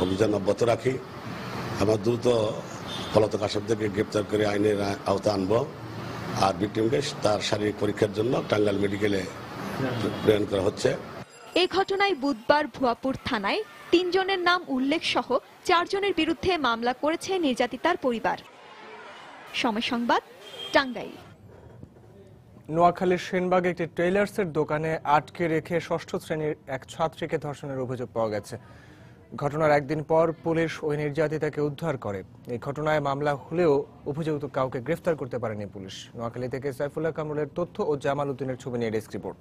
অভিযান অব্যাহত রাখি। আমরা দ্রুত পলাতক আসামিদেরকে গ্রেপ্তার করে আইনের আওতায় আনবো। আর ভিকটিমকে তার শারীরিক পরীক্ষার জন্য টাঙ্গাইল মেডিকেলে প্রেরণ করা হচ্ছে। এই ঘটনায় বুধবার ভুয়াপুর থানায় 3 জনের নাম উল্লেখ সহ 4 জনের বিরুদ্ধে মামলা করেছে নির্যাতিতার পরিবার। সময় সংবাদ, টাঙ্গাইল। নোয়াখালীর সেনবাগে একটি টেইলার্সের দোকানে আটকে রেখে 6ষ্ঠ শ্রেণীর এক ছাত্রীকে ধর্ষণের অভিযোগ পাওয়া গেছে। ঘটনার একদিন পর পুলিশ ওই নির্যাতিতাকে উদ্ধার করে। এই ঘটনায় মামলা হলেও অভিযুক্ত কাউকে গ্রেফতার করতে পারেনি পুলিশ। নোয়াখালী থেকে সাইফুল্লাহ কামরুলের তথ্য ও জামাল উদ্দিনের ছবি নিয়ে ডেস্ক রিপোর্ট।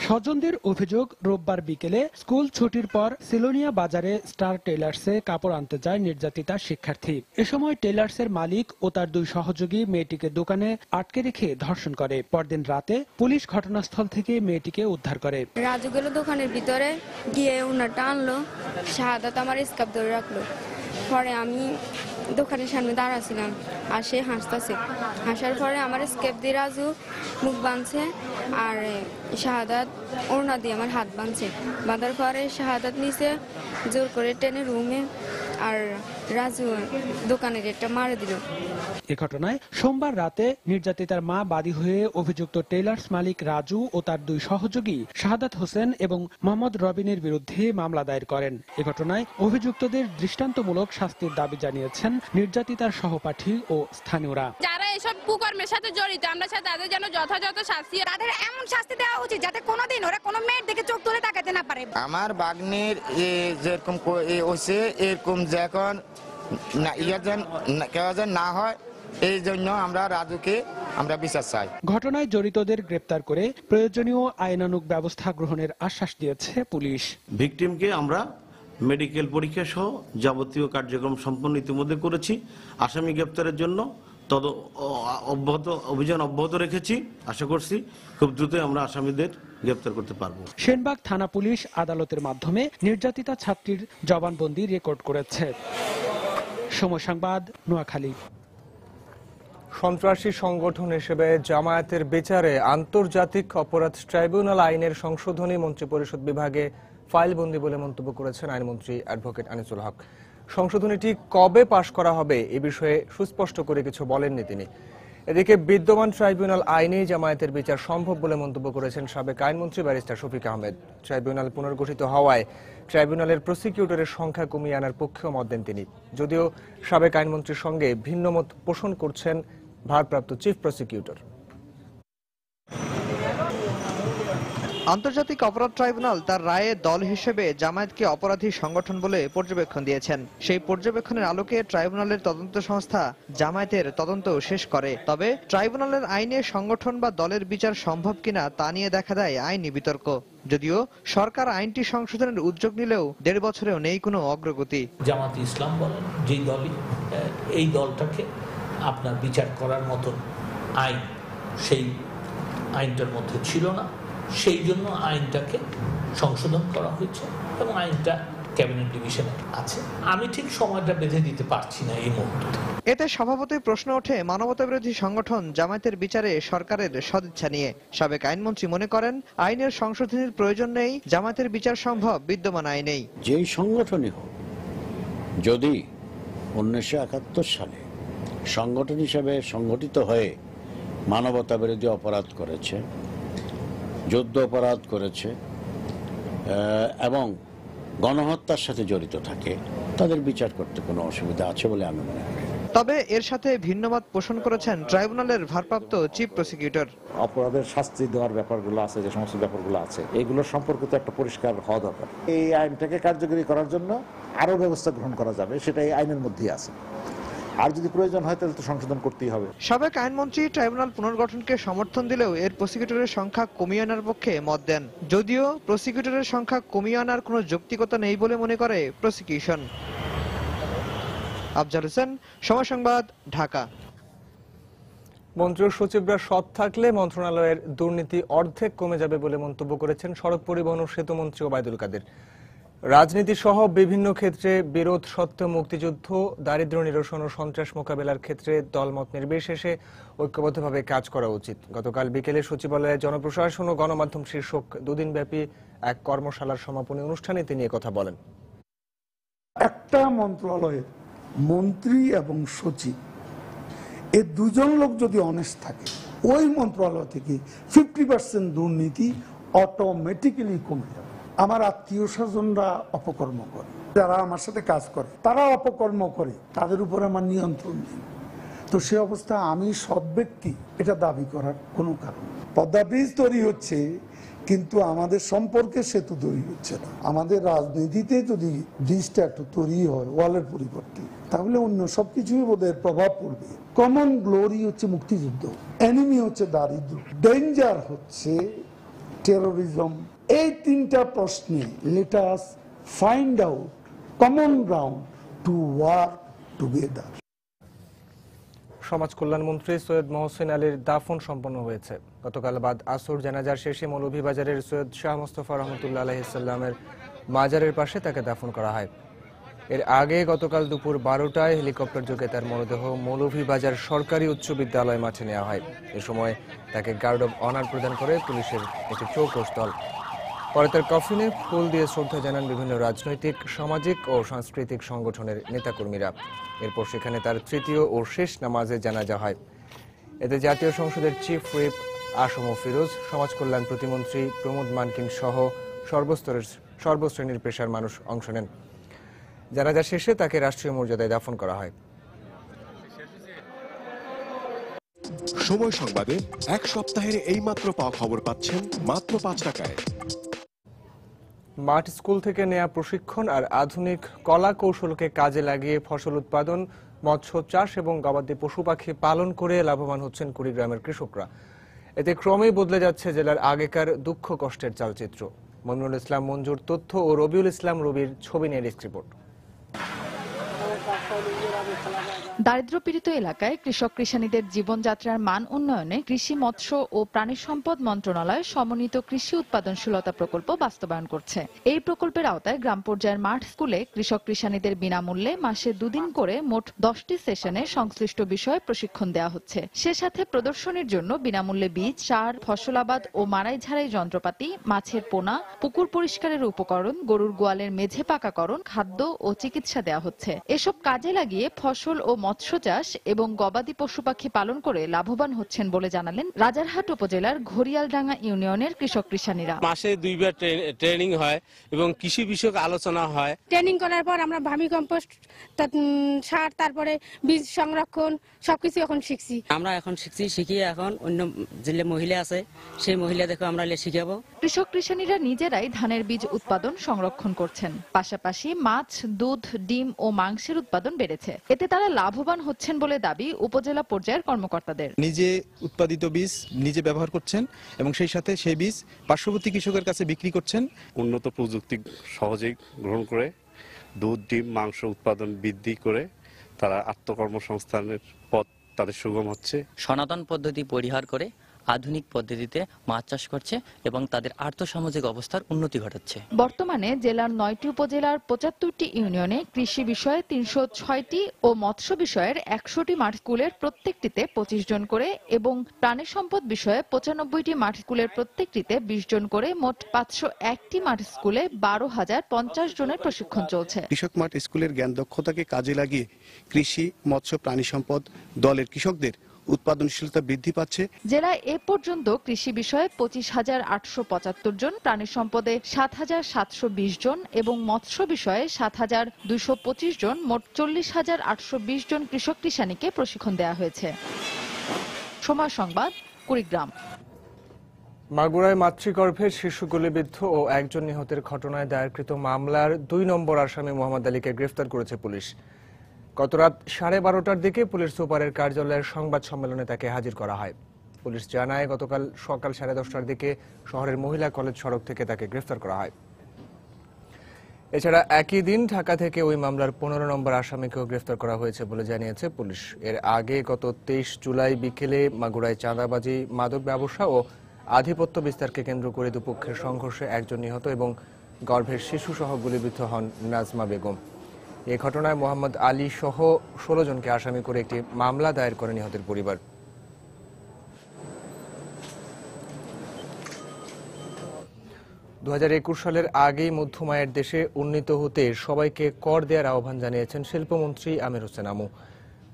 স্বজনদের অভিযোগ, রোববার বিকেলে স্কুল ছুটির পর সিলোনিয়া বাজারে স্টার টেইলার্সে কাপড় আনতে যায় নির্যাতিতা শিক্ষার্থী। এ সময় টেইলার্সের মালিক ও তার 2 সহযোগী মেয়েটিকে দোকানে আটকে রেখে ধর্ষণ করে। পরদিন রাতে পুলিশ ঘটনাস্থল থেকে মেয়েটিকে উদ্ধার করে। রাজু গেল দোকানের ভিতরে গিয়ে ওনারটা আনলো, শাহাদাত আমার স্কার্ফ ধরে রাখলো। পরে আমি দোকানের সামনে দাঁড়াছিলাম আর সে হাসতেছে। হাসার পরে আমার স্কেপ দিয়ে রাজু মুখ বাঁধছে আর শাহাদাত ওড়না দিয়ে আমার হাত বাঁধছে। বাঁধার পরে শাহাদাত নিচে জোর করে টেনে রুমে আর রাজু দোকানের একটা মারে দিল। এ ঘটনায় সোমবার রাতে নির্যাতিতার মা বাদী হয়ে অভিযুক্ত টেইলার্স মালিক রাজু ও তার 2 সহযোগী শাহাদাত হোসেন এবং মোহাম্মদ রবিনের বিরুদ্ধে মামলা দায়ের করেন। এ ঘটনায় অভিযুক্তদের দৃষ্টান্তমূলক শাস্তির দাবি জানিয়েছেন নির্যাতিতার সহপাঠী ও স্থানীয়রা। যারা এসব কুকর্মের সাথে জড়িত, আমরা সাথে তাদের যেন যথাযথ শাস্তি, তাদের এমন শাস্তি দেওয়া উচিত যাতে কোনোদিন ওরা কোনো মেয়ের দিকে চোখ তুলে তাকাতে না পারে। আমার বাগ্নির যেরকম হয়েছে এরকম যখন কেউ যেন না হয়, এই জন্য আমরা রাজুকে আমরা বিচার চাই। ঘটনায় জড়িতদের গ্রেপ্তার করে প্রয়োজনীয় আইনানুগ ব্যবস্থা গ্রহণের আশ্বাস দিয়েছে পুলিশ। ভিকটিমকে আমরা মেডিকেল পরীক্ষা সহ যাবতীয় কার্যক্রম সম্পন্ন ইতিমধ্যে করেছি। আসামি গ্রেপ্তারের জন্য অভিযান অব্যাহত রেখেছি। আশা করছি খুব দ্রুতই আমরা আসামিদের গ্রেপ্তার করতে পারবো। সেনবাগ থানা পুলিশ আদালতের মাধ্যমে নির্যাতিতা ছাত্রীর জবানবন্দি রেকর্ড করেছে। সময় সংবাদ, নোয়াখালী। সন্ত্রাসী সংগঠন হিসেবে জামায়াতের বিচারে আন্তর্জাতিক অপরাধ ট্রাইব্যুনাল আইনের সংশোধনী মন্ত্রিপরিষদ বিভাগে ফাইলবন্দি বলে মন্তব্য করেছেন আইনমন্ত্রী অ্যাডভোকেট আনিসুল হক। সংশোধনীটি কবে পাশ করা হবে এ বিষয়ে সুস্পষ্ট করে কিছু বলেননি তিনি। এদিকে বিদ্যমান ট্রাইব্যুনাল আইনেই জামায়াতের বিচার সম্ভব বলে মন্তব্য করেছেন সাবেক আইনমন্ত্রী ব্যারিস্টার শফিক আহমেদ। ট্রাইব্যুনাল পুনর্গঠিত হওয়ায় ট্রাইব্যুনালের প্রসিকিউটরের সংখ্যা কমিয়ে আনার পক্ষেও মত দেন তিনি। যদিও সাবেক আইনমন্ত্রীর সঙ্গে ভিন্ন মত পোষণ করছেন ভারপ্রাপ্ত চিফ প্রসিকিউটর। আন্তর্জাতিক অপরাধ ট্রাইব্যুনাল তার রায়ে দল হিসেবে জামায়াতকে অপরাধী সংগঠন বলে পর্যবেক্ষণ দিয়েছেন। সেই পর্যবেক্ষণের আলোকে ট্রাইব্যুনালের তদন্ত সংস্থা জামায়াতের তদন্ত শেষ করে। তবে ট্রাইব্যুনালের আইনে সংগঠন বা দলের বিচার সম্ভব কিনা তা নিয়ে দেখা দেয় আইনি বিতর্ক। যদিও সরকার আইনটি সংশোধনের উদ্যোগ নিলেও 1.5 বছরেও নেই কোনো অগ্রগতি। জামাতে ইসলাম বলেন যে দলই এই দলটাকে আপনার বিচার করার মতো আইন সেই আইনটার মধ্যে ছিল না, সেই জন্য আইনটাকে সংশোধন করা হয়েছে এবং আইনটা ক্যাবিনেট ডিভিশনে আছে। আমি ঠিক সময়টা বেঁধে দিতে পারছি না এই মুহূর্তে। এতে স্বভাবতই প্রশ্ন ওঠে মানবতাবিরোধী সংগঠন জামায়াতের বিচারে সরকারের সদিচ্ছা নিয়ে। সাবেক আইনমন্ত্রী মনে করেন আইনের সংশোধনের প্রয়োজন নেই, জামায়াতের বিচার সম্ভব বিদ্যমান আইনেই। যেই সংগঠনই হোক, যদি 1971 সালে সংগঠন হিসেবে সংগঠিত হয়ে মানবতাবিরোধী অপরাধ করেছে, যুদ্ধ অপরাধ করেছে এবং গণহত্যার সাথে জড়িত থাকে, তাদের বিচার করতে কোনো অসুবিধা আছে বলে আমি মনে করি। তবে এর সাথে ভিন্নমত পোষণ করেছেন ট্রাইব্যুনালের ভারপ্রাপ্ত চিফ প্রসিকিউটর। অপরাধের শাস্তি দেওয়ার ব্যাপারগুলো আছে, যে সমস্ত ব্যাপারগুলো আছে, এগুলো সম্পর্কিত একটা পরিষ্কার হওয়া দরকার। এই আইনটাকে কার্যকরী করার জন্য আরো ব্যবস্থা গ্রহণ করা যাবে, সেটা এই আইনের মধ্যেই আছে। আর যদি প্রয়োজন হয় তাহলে তো সংশোধন করতেই হবে। সাবেক আইনমন্ত্রী ট্রাইব্যুনাল পুনর্গঠনকে সমর্থন দিলেও এর প্রসিকিউটরের সংখ্যা কমিয়ে আনার পক্ষে মত দেন। যদিও প্রসিকিউটরের সংখ্যা কমিয়ে আনার কোনো যৌক্তিকতা নেই বলে মনে করে প্রসিকিউশন। আফজাল হোসেন, সময় সংবাদ, ঢাকা। মন্ত্রী ও সচিবরা সৎ থাকলে মন্ত্রণালয়ের দুর্নীতি অর্ধেক কমে যাবে বলে মন্তব্য করেছেন সড়ক পরিবহন ও সেতু মন্ত্রী ওবায়দুল কাদের। রাজনীতি সহ বিভিন্ন ক্ষেত্রে বিরোধ সত্ত্বেও মুক্তিযুদ্ধ, দারিদ্র্য নিরসন ও সন্ত্রাস মোকাবেলার ক্ষেত্রে দলমত নির্বিশেষে ঐক্যবদ্ধভাবে কাজ করা উচিত। গতকাল বিকেলে সচিবালয়ে জনপ্রশাসন ও গণমাধ্যম শীর্ষক 2 দিনব্যাপী এক কর্মশালার সমাপনী অনুষ্ঠানে তিনি একথা বলেন। একটা মন্ত্রণালয়ের মন্ত্রী এবং সচিব, এই দুজন লোক যদি অনেস্ট থাকে, ওই মন্ত্রণালয় থেকে 50% দুর্নীতি অটোমেটিক্যালি কমে যাবে। আমার আত্মীয় স্বজনরা অপকর্ম করে, যারা আমার সাথে কাজ করে তারা অপকর্ম করে, তাদের উপর আমার নিয়ন্ত্রণ নেই। তো সে অবস্থা আমি সৎ ব্যক্তি এটা দাবি করার কোনো কারণ নেই। পদ্মা ব্রিজ তৈরি হচ্ছে, কিন্তু আমাদের সম্পর্কে সেতু তৈরি হচ্ছে না। আমাদের রাজনীতিতে যদি ব্রিজটা একটু তৈরি হয় ওয়ালের পরিবর্তে, তাহলে অন্য সবকিছুই বোধহয় প্রভাব পড়বে। কমন গ্লোরি হচ্ছে মুক্তিযুদ্ধ, এনিমি হচ্ছে দারিদ্র্য, ডেঞ্জার হচ্ছে টেরোরিজম। এই 3টা প্রশ্নে let us find out common ground to work together. সমাজ কল্যাণ মন্ত্রী সৈয়দ মহসিন আলীর দাফন সম্পন্ন হয়েছে। গতকাল বাদ আসর জানাজার শেষে মৌলভীবাজারের সৈয়দ শাহ মোস্তফা রহমতুল্লাহ আলাইহিস সালামের মাজারের পাশে তাকে দাফন করা হয়। এর আগে গতকাল দুপুর 12টায় হেলিকপ্টার যোগে তার মরদেহ মৌলভীবাজার সরকারি উচ্চ বিদ্যালয় মাঠে নেওয়া হয়। এ সময় তাকে গার্ড অব অনার প্রদান করে পুলিশের একটি চৌকস দল। পরে তার কফিনে ফুল দিয়ে শ্রদ্ধা জানান বিভিন্ন রাজনৈতিক, সামাজিক ও সাংস্কৃতিক সংগঠনের নেতাকর্মীরা। এরপর সেখানে তার তৃতীয় ও শেষ নামাজে জানাজা হয়। এতে জাতীয় সংসদের চিফ হুইপ আসম ফিরোজ, সমাজ কল্যাণ প্রতিমন্ত্রী প্রমোদ মানকিন সহ সর্বশ্রেণীর পেশার মানুষ অংশ নেন। জানাজা শেষে তাকে রাষ্ট্রীয় মর্যাদায় দাফন করা হয়। সময় সংবাদে এক সপ্তাহের এই মাত্র পাওয়া খবর পাচ্ছেন মাত্র 5 টাকায়। মাঠ স্কুল থেকে নেয়া প্রশিক্ষণ আর আধুনিক কলা কৌশলকে কাজে লাগিয়ে ফসল উৎপাদন, মৎস্য চাষ এবং গবাদি পশু পাখি পালন করে লাভবান হচ্ছেন কুড়িগ্রামের কৃষকরা। এতে ক্রমেই বদলে যাচ্ছে জেলার আগেকার দুঃখ কষ্টের চালচিত্র। মমিনুল ইসলাম মঞ্জুর তথ্য ও রবিউল ইসলাম রবির ছবি নিয়ে ডেস্ক রিপোর্ট। দারিদ্র্যপীড়িত এলাকায় কৃষক কৃষানীদের জীবনযাত্রার মান উন্নয়নে কৃষি, মৎস্য ও প্রাণী সম্পদ মন্ত্রণালয় সমন্বিত কৃষি উৎপাদনশীলতা প্রকল্প বাস্তবায়ন করছে। এই প্রকল্পের আওতায় গ্রাম পর্যায়ের মাঠ স্কুলে কৃষক কৃষানীদের বিনামূল্যে মাসে 2 দিন করে মোট 10টি সেশনে সংশ্লিষ্ট বিষয়ে প্রশিক্ষণ দেওয়া হচ্ছে। সে সাথে প্রদর্শনীর জন্য বিনামূল্যে বীজ, সার, ফসলাবাদ ও মাড়াই ঝাড়াই যন্ত্রপাতি, মাছের পোনা, পুকুর পরিষ্কারের উপকরণ, গরুর গোয়ালের মেঝে পাকাকরণ, খাদ্য ও চিকিৎসা দেওয়া হচ্ছে। এসব কাজে লাগিয়ে ফসল ও মৎস্য চাষ এবং গবাদি পশু পাখি পালন করে লাভবান হচ্ছেন বলে জানালেন রাজারহাট উপজেলার ঘড়িয়ালডাঙ্গা ইউনিয়নের কৃষক কৃষানীরা। মাসে 2 বার ট্রেনিং হয় এবং কৃষি বিষয়ক আলোচনা হয়। ট্রেনিং করার পর আমরা ভার্মি কম্পোস্ট, সার, তারপরে বীজ সংরক্ষণ সবকিছু এখন শিখছি। আমরা এখন শিখিয়ে এখন অন্য জেলে মহিলা আছে সেই মহিলাদেরকে আমরা শিখাবো। কৃষক কৃষানীরা নিজেরাই ধানের বীজ উৎপাদন, সংরক্ষণ করছেন। পাশাপাশি মাছ, দুধ, ডিম ও মাংসের উৎপাদন বেড়েছে। এতে তারা লাভবান হচ্ছেন বলে দাবি উপজেলা পর্যায়ের কর্মকর্তাদের। নিজে উৎপাদিত বীজ নিজে ব্যবহার করছেন এবং সেই সাথে সেই বীজ পার্শ্ববর্তী কৃষকের কাছে বিক্রি করছেন। উন্নত প্রযুক্তি সহজেই গ্রহণ করে দুধ, ডিম, মাংস উৎপাদন বৃদ্ধি করে তারা আত্মকর্মসংস্থানের পথ তাদের সুগম হচ্ছে। সনাতন পদ্ধতি পরিহার করে আধুনিক পদ্ধতিতে মাছ চাষ করছে এবং তাদের আর্থসামাজিক অবস্থার উন্নতি ঘটাচ্ছে। বর্তমানে জেলার 9টি উপজেলার 75টি ইউনিয়নে কৃষি বিষয়ে 306টি ও মৎস্য বিষয়ের 100টি মাঠ স্কুলের প্রত্যেকটিতে 25 জন করে এবং প্রাণী সম্পদ বিষয়ে 95টি মাঠ স্কুলের প্রত্যেকটিতে 20 জন করে মোট 501টি মাঠ স্কুলে 12,050 জনের প্রশিক্ষণ চলছে। কৃষক মাঠ স্কুলের জ্ঞান দক্ষতাকে কাজে লাগিয়ে কৃষি, মৎস্য, প্রাণী সম্পদ দলের কৃষকদের উৎপাদনশীলতা বৃদ্ধি পাচ্ছে। জেলায় এ পর্যন্ত কৃষি বিষয়ে 25,875 জন, প্রাণী সম্পদে 7,720 জন এবং মৎস্য বিষয়ে 7,225 জন, মোট 40,820 জন কৃষক কৃষানীকে প্রশিক্ষণ দেওয়া হয়েছে। সময় সংবাদ, কুড়িগ্রাম। মাগুরায় মাতৃগর্ভের শিশু গুলিবিদ্ধ ও একজন নিহতের ঘটনায় দায়েরকৃত মামলার 2 নম্বর আসামি মোহাম্মদ আলীকে গ্রেফতার করেছে পুলিশ। গত রাত 12:30টার দিকে পুলিশ সুপারের কার্যালয়ের সংবাদ সম্মেলনে তাকে হাজির করা হয়। পুলিশ জানায় গতকাল সকাল 10:30টার দিকে শহরের মহিলা কলেজ সড়ক থেকে তাকে গ্রেফতার করা হয়। এছাড়া একই দিন ঢাকা থেকে ওই মামলার 15 নম্বর আসামিকেও গ্রেফতার করা হয়েছে বলে জানিয়েছে পুলিশ। এর আগে গত 23 জুলাই বিকেলে মাগুরায় চাঁদাবাজি, মাদক ব্যবসা ও আধিপত্য বিস্তারকে কেন্দ্র করে দুপক্ষের সংঘর্ষে একজন নিহত এবং গর্ভের শিশু সহ গুলিবিদ্ধ হন নাজমা বেগম। এই ঘটনায় মোহাম্মদ আলী সহ 16 জনকে আসামি করে একটি মামলা দায়ের করে নিহতের পরিবার। দু 2021 সালের আগেই মধ্যমায়ের দেশে উন্নীত হতে সবাইকে কর দেওয়ার আহ্বান জানিয়েছেন শিল্পমন্ত্রী আমির হোসেন আমু।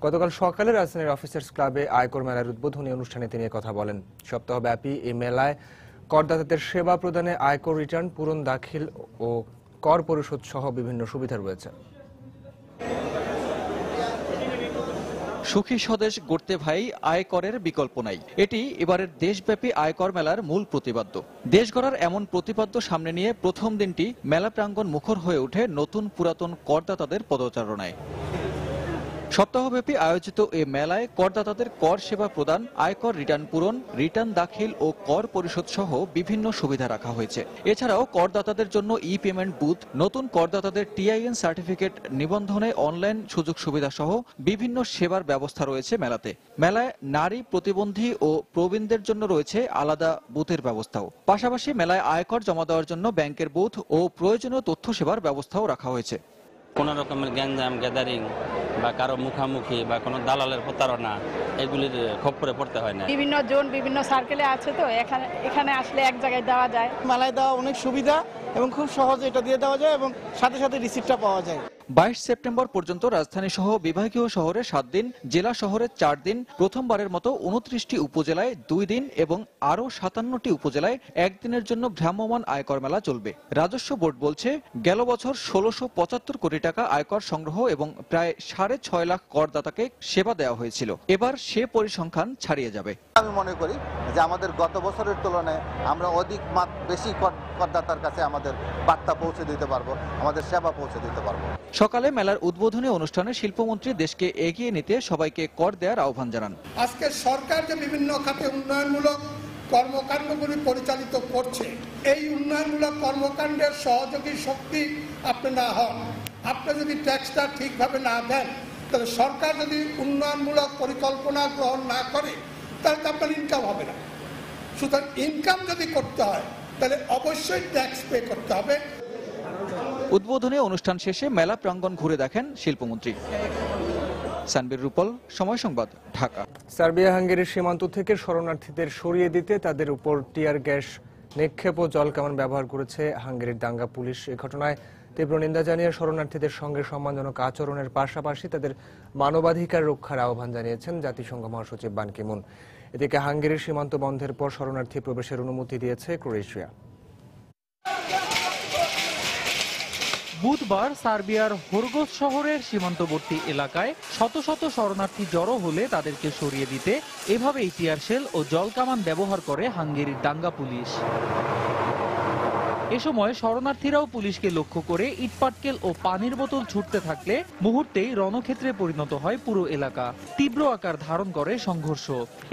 গতকাল সকালে রাজধানীর অফিসার্স ক্লাবে আয়কর মেলার উদ্বোধনী অনুষ্ঠানে তিনি কথা বলেন। সপ্তাহব্যাপী এই মেলায় করদাতাদের সেবা প্রদানে আয়কর রিটার্ন পূরণ, দাখিল ও কর পরিশোধ সহ বিভিন্ন সুবিধা রয়েছে। সুখী স্বদেশ গড়তে ভাই আয়করের বিকল্প নাই, এটি এবারের দেশব্যাপী আয়কর মেলার মূল প্রতিপাদ্য। দেশ গড়ার এমন প্রতিপাদ্য সামনে নিয়ে প্রথম দিনটি মেলা প্রাঙ্গণ মুখর হয়ে ওঠে নতুন পুরাতন করদাতাদের পদচারণায়। সপ্তাহব্যাপী আয়োজিত এ মেলায় করদাতাদের কর সেবা প্রদান, আয়কর রিটার্ন পূরণ, রিটার্ন দাখিল ও কর পরিশোধ সহ বিভিন্ন সুবিধা রাখা হয়েছে। এছাড়াও করদাতাদের জন্য ই পেমেন্ট বুথ, নতুন করদাতাদের টিআইএন সার্টিফিকেট নিবন্ধনে অনলাইন সুযোগ সুবিধা সহ বিভিন্ন সেবার ব্যবস্থা রয়েছে মেলাতে। মেলায় নারী, প্রতিবন্ধী ও প্রবীণদের জন্য রয়েছে আলাদা বুথের ব্যবস্থাও। পাশাপাশি মেলায় আয়কর জমা দেওয়ার জন্য ব্যাংকের বুথ ও প্রয়োজনীয় তথ্য সেবার ব্যবস্থাও রাখা হয়েছে। কোন রকমের গ্যাঞ্জাম, গ্যাদারিং বা কারো মুখামুখি বা কোনো দালালের প্রতারণা এগুলির খপ্পরে পড়তে হয় না। বিভিন্ন জোন, বিভিন্ন সার্কেলে আছে, তো এখানে আসলে এক জায়গায় দেওয়া যায়। মেলায় দেওয়া অনেক সুবিধা এবং খুব সহজে এটা দিয়ে দেওয়া যায় এবং সাথে সাথে রিসিপ্টটা পাওয়া যায়। 22 সেপ্টেম্বর পর্যন্ত রাজধানী সহ বিভাগীয় শহরে 7 দিন, জেলা শহরে 4 দিন, প্রথমবারের মতো 29টি উপজেলায় 2 দিন এবং আরও 57টি উপজেলায় 1 দিনের জন্য ভ্রাম্যমাণ আয়কর মেলা চলবে। রাজস্ব বোর্ড বলছে, গেল বছর 1675 কোটি টাকা আয়কর সংগ্রহ এবং প্রায় 6.5 লাখ করদাতাকে সেবা দেওয়া হয়েছিল। এবার সে পরিসংখ্যান ছাড়িয়ে যাবে। আমি মনে করি যে আমাদের গত বছরের তুলনায় আমরা বেশি করদাতার কাছে আমাদের বার্তা পৌঁছে দিতে পারবো, আমাদের সেবা পৌঁছে দিতে পারবো। সকালে মেলার উদ্বোধনী অনুষ্ঠানে শিল্পমন্ত্রী দেশকে এগিয়ে নিতে সবাইকে কর দেওয়ার আহ্বান জানান। আজকে সরকার যে বিভিন্ন খাতে উন্নয়নমূলক কর্মকাণ্ডগুলি পরিচালিত করছে, এই উন্নয়নমূলক কর্মকাণ্ডের সহযোগী শক্তি আপনি না হন, আপনি যদি ট্যাক্সটা ঠিকভাবে না দেন, তাহলে সরকার যদি উন্নয়নমূলক পরিকল্পনা গ্রহণ না করে তাহলে তো আপনার ইনকাম হবে না। সুতরাং ইনকাম যদি করতে হয় তাহলে অবশ্যই ট্যাক্স পে করতে হবে। উদ্বোধনী অনুষ্ঠান শেষে মেলা প্রাঙ্গণ ঘুরে দেখেন শিল্পমন্ত্রী। সানবীর রূপল, সময় সংবাদ, ঢাকা। সার্বিয়া হাঙ্গেরির সীমান্ত থেকে শরণার্থীদের সরিয়ে দিতে তাদের উপর টিয়ার গ্যাস নিক্ষেপ ও জল কামান ব্যবহার করেছে হাঙ্গেরির দাঙ্গা পুলিশ। এ ঘটনায় তীব্র নিন্দা জানিয়ে শরণার্থীদের সঙ্গে সম্মানজনক আচরণের পাশাপাশি তাদের মানবাধিকার রক্ষার আহ্বান জানিয়েছেন জাতিসংঘ মহাসচিব বান কি মুন। এদিকে হাঙ্গেরির সীমান্ত বন্ধের পর শরণার্থী প্রবেশের অনুমতি দিয়েছে ক্রোয়েশিয়া। বুধবার সার্বিয়ার হোরগোস শহরের সীমান্তবর্তী এলাকায় শত শত শরণার্থী জড়ো হলে তাদেরকে সরিয়ে দিতে এভাবেই টিয়ার শেল ও জলকামান ব্যবহার করে হাঙ্গেরির দাঙ্গা পুলিশ। এ সময় শরণার্থীরাও পুলিশকে লক্ষ্য করে ইটপাটকেল ও পানির বোতল ছুটতে থাকলে মুহূর্তেই রণক্ষেত্রে পরিণত হয় পুরো এলাকা। তীব্র আকার ধারণ করে সংঘর্ষ।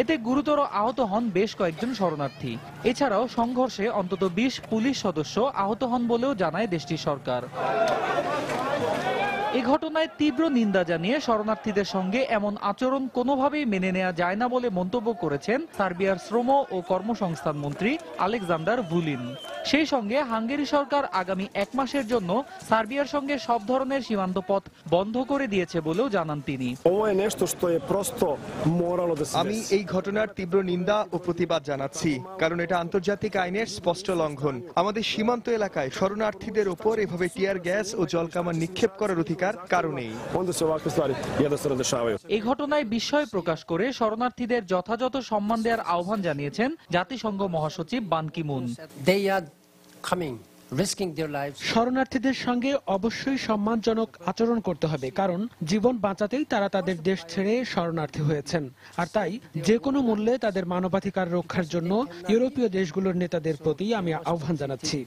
এতে গুরুতর আহত হন বেশ কয়েকজন শরণার্থী। এছাড়াও সংঘর্ষে অন্তত 20 পুলিশ সদস্য আহত হন বলেও জানায় দেশটির সরকার। এ ঘটনায় তীব্র নিন্দা জানিয়ে শরণার্থীদের সঙ্গে এমন আচরণ কোনোভাবেই মেনে নেওয়া যায় না বলে মন্তব্য করেছেন সার্বিয়ার শ্রম ও কর্মসংস্থান মন্ত্রী আলেকজান্ডার ভুলিন। সেই সঙ্গে হাঙ্গেরি সরকার আগামী 1 মাসের জন্য সার্বিয়ার সঙ্গে সব ধরনের সীমান্ত পথ বন্ধ করে দিয়েছে বলেও জানান তিনি। আমি এই ঘটনার তীব্র নিন্দা ও প্রতিবাদ জানাচ্ছি, কারণ এটা আন্তর্জাতিক আইনের স্পষ্ট লঙ্ঘন। আমাদের সীমান্ত এলাকায় শরণার্থীদের উপর এভাবে টিয়ার গ্যাস ও জলকামান নিক্ষেপ করার অধিকার কারণেই। এই ঘটনায় বিস্ময় প্রকাশ করে শরণার্থীদের যথাযথ সম্মান দেওয়ার আহ্বান জানিয়েছেন জাতিসংঘ মহাসচিব বান কি মুন। শরণার্থীদের সঙ্গে অবশ্যই সম্মানজনক আচরণ করতে হবে, কারণ জীবন বাঁচাতেই তারা তাদের দেশ ছেড়ে শরণার্থী হয়েছেন। আর তাই যে কোনো মূল্যে তাদের মানবাধিকার রক্ষার জন্য ইউরোপীয় দেশগুলোর নেতাদের প্রতি আমি আহ্বান জানাচ্ছি।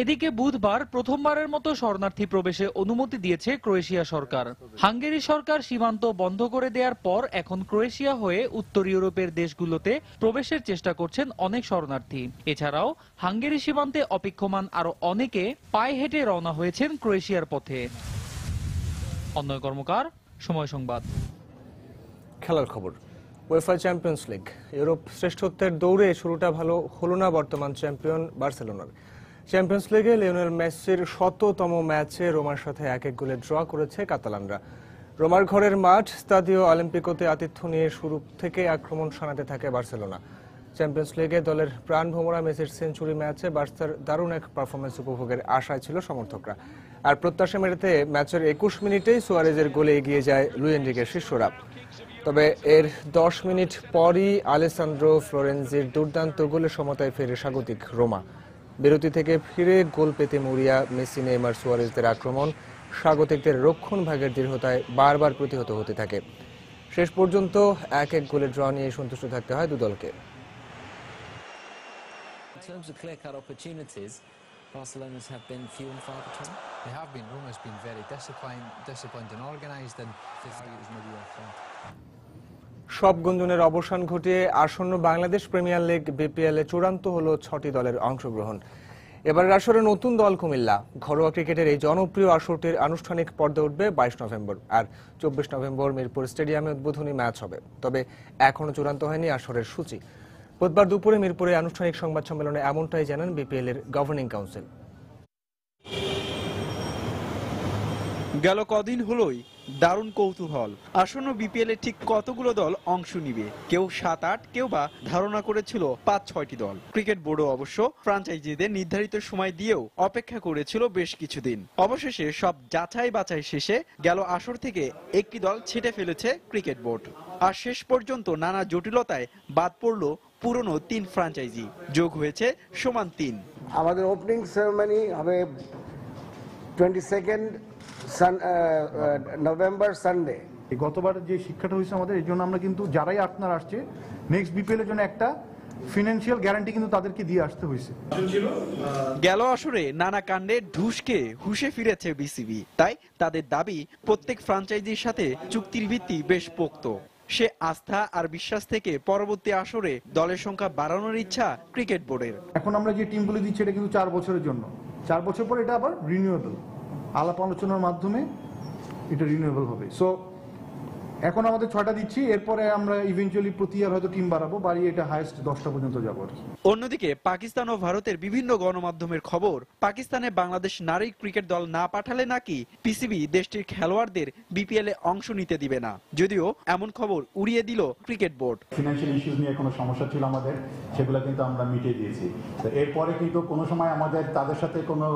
এদিকে বুধবার প্রথমবারের মতো শরণার্থী প্রবেশে অনুমতি দিয়েছে ক্রোয়েশিয়া সরকার। হাঙ্গেরি সরকার সীমান্ত বন্ধ করে দেওয়ার পর এখন ক্রোয়েশিয়া হয়ে উত্তর ইউরোপের দেশগুলোতে প্রবেশের চেষ্টা করছেন অনেক শরণার্থী। এছাড়াও হাঙ্গেরি সীমান্তে অপেক্ষমান আরো অনেকে পায়ে হেঁটে রওনা হয়েছেন ক্রোয়েশিয়ার পথে। অন্যয় কর্মকার, সময় সংবাদ। খেলার খবর। উয়েফা চ্যাম্পিয়ন্স লিগ ইউরোপ শ্রেষ্ঠত্বের দৌড়ে শুরুটা ভালো হলো না বর্তমান চ্যাম্পিয়ন বার্সেলোনার। চ্যাম্পিয়ন্স লিগে লিওনেল মেসির 100তম ম্যাচে রোমার সাথে 1-1 গোলে ড্র করেছে কাতালানরা। রোমার ঘরের মাঠ স্তাদিও অলিম্পিকোতে আতিথ্য নিয়ে শুরু থেকে আক্রমণ শানাতে থাকে বার্সেলোনা। চ্যাম্পিয়ন্স লিগে দলের প্রাণভোমরা মেসির সেঞ্চুরি ম্যাচে বার্সার দারুণ এক পারফরমেন্স উপভোগের আশায় ছিল সমর্থকরা। আর প্রত্যাশা মেটাতে ম্যাচের 21 মিনিটেই সুয়ারেজের গোলে এগিয়ে যায় লুই এনরিকের শিষ্যরা। তবে এর 10 মিনিট পরই আলেসান্দ্রো ফ্লোরেন্জির দুর্দান্ত গোলে সমতায় ফেরে স্বাগতিক রোমা। বিরতি থেকে ফিরে গোল পেতে মরিয়া মেসি, নেইমার, সুয়ারেজদের আক্রমণ স্বাগতিকদের রক্ষণ ভাগের দৃঢ়তায় বারবার প্রতিহত হতে থাকে। শেষ পর্যন্ত 1-1 গোলে ড্র নিয়ে সন্তুষ্ট থাকতে হয় দু দলকে। Barcelona's have been few and far between. They have been. Roma's been very disciplined and organised, and সব গুঞ্জনের অবসান ঘটিয়ে আসন্ন বাংলাদেশ প্রিমিয়ার লিগ বিপিএল এ চূড়ান্ত হলো 6টি দলের অংশগ্রহণ। এবারের আসরে নতুন দল কুমিল্লা। ঘরোয়া ক্রিকেটের এই জনপ্রিয় আসরটির আনুষ্ঠানিক পর্দা উঠবে 22 নভেম্বর, আর 24 নভেম্বর মিরপুর স্টেডিয়ামে উদ্বোধনী ম্যাচ হবে। তবে এখনো চূড়ান্ত হয়নি আসরের সূচি। বুধবার দুপুরে মিরপুরে আনুষ্ঠানিক সংবাদ সম্মেলনে এমনটাই জানান বিপিএল এর গভর্নিং কাউন্সিল। গেল কদিন হলোই দারুণ কৌতূহল। আসন্ন বিপিএল এ ঠিক কতগুলো দল অংশ নিবে? কেউ 7-8, কেউ বা ধারণা করেছিল 5-6টি দল। ক্রিকেট বোর্ডও অবশ্য ফ্র্যাঞ্চাইজিদের নির্ধারিত সময় দিয়েও অপেক্ষা করেছিল বেশ কিছুদিন। অবশেষে সব যাচাই বাছাই শেষে গেল আসর থেকে একটি দল ছেটে ফেলেছে ক্রিকেট বোর্ড। আর শেষ পর্যন্ত নানা জটিলতায় বাদ পড়ল পুরনো 3 ফ্র্যাঞ্চাইজি, যোগ হয়েছে সমান 3। আমাদের ওপেনিং সেরেমনি হবে 22 নভেম্বর সানডে। গতবার যে শিক্ষাটা হয়েছে আমাদের, এই জন্য আমরা কিন্তু যারাই আপনার আসছে নেক্সট বিপিএল এর জন্য একটা ফিনান্সিয়াল গ্যারান্টি কিন্তু তাদেরকে দিয়ে আসতে হয়েছে। গেল আসরে নানা কাণ্ডে ঢুসকে হুশে ফিরেছে বিসিবি, তাই তাদের দাবি প্রত্যেক ফ্র্যাঞ্চাইজির সাথে চুক্তির ভিত্তি বেশ পোক্ত। সে আস্থা আর বিশ্বাস থেকে পরবর্তী আসরে দলের সংখ্যা বাড়ানোর ইচ্ছা ক্রিকেট বোর্ডের। এখন আমরা যে টিমগুলো দিচ্ছি এটা কিন্তু 4 বছরের জন্য, 4 বছর পর এটা আবার রিনিউয়েবল, আলাপ আলোচনার মাধ্যমে এটা রিনিউয়েবল হবে। সো এখন আমাদের 6টা দিচ্ছি, এরপরে আমরা ইভেন্চুয়ালি প্রতি ইয়ার হয়তো টিম বাড়িয়ে এটা হাইয়েস্ট 10টা পর্যন্ত যাবো আর কি। অন্যদিকে পাকিস্তান ও ভারতের বিভিন্ন গণমাধ্যমের খবর, পাকিস্তানে বাংলাদেশ নারী ক্রিকেট দল না পাঠালে নাকি পিসিবি দেশটির খেলোয়াড়দের বিপিএল এ অংশ নিতে দিবে না, যদিও এমন খবর উড়িয়ে দিল ক্রিকেট বোর্ড। ফিনান্সিয়াল ইস্যুস নিয়ে কোনো সমস্যা ছিল আমাদের, সেগুলো কিন্তু আমরা মিটিয়ে দিয়েছি। তো এরপরে কিন্তু কোনো সময় আমাদের তাদের সাথে কোনো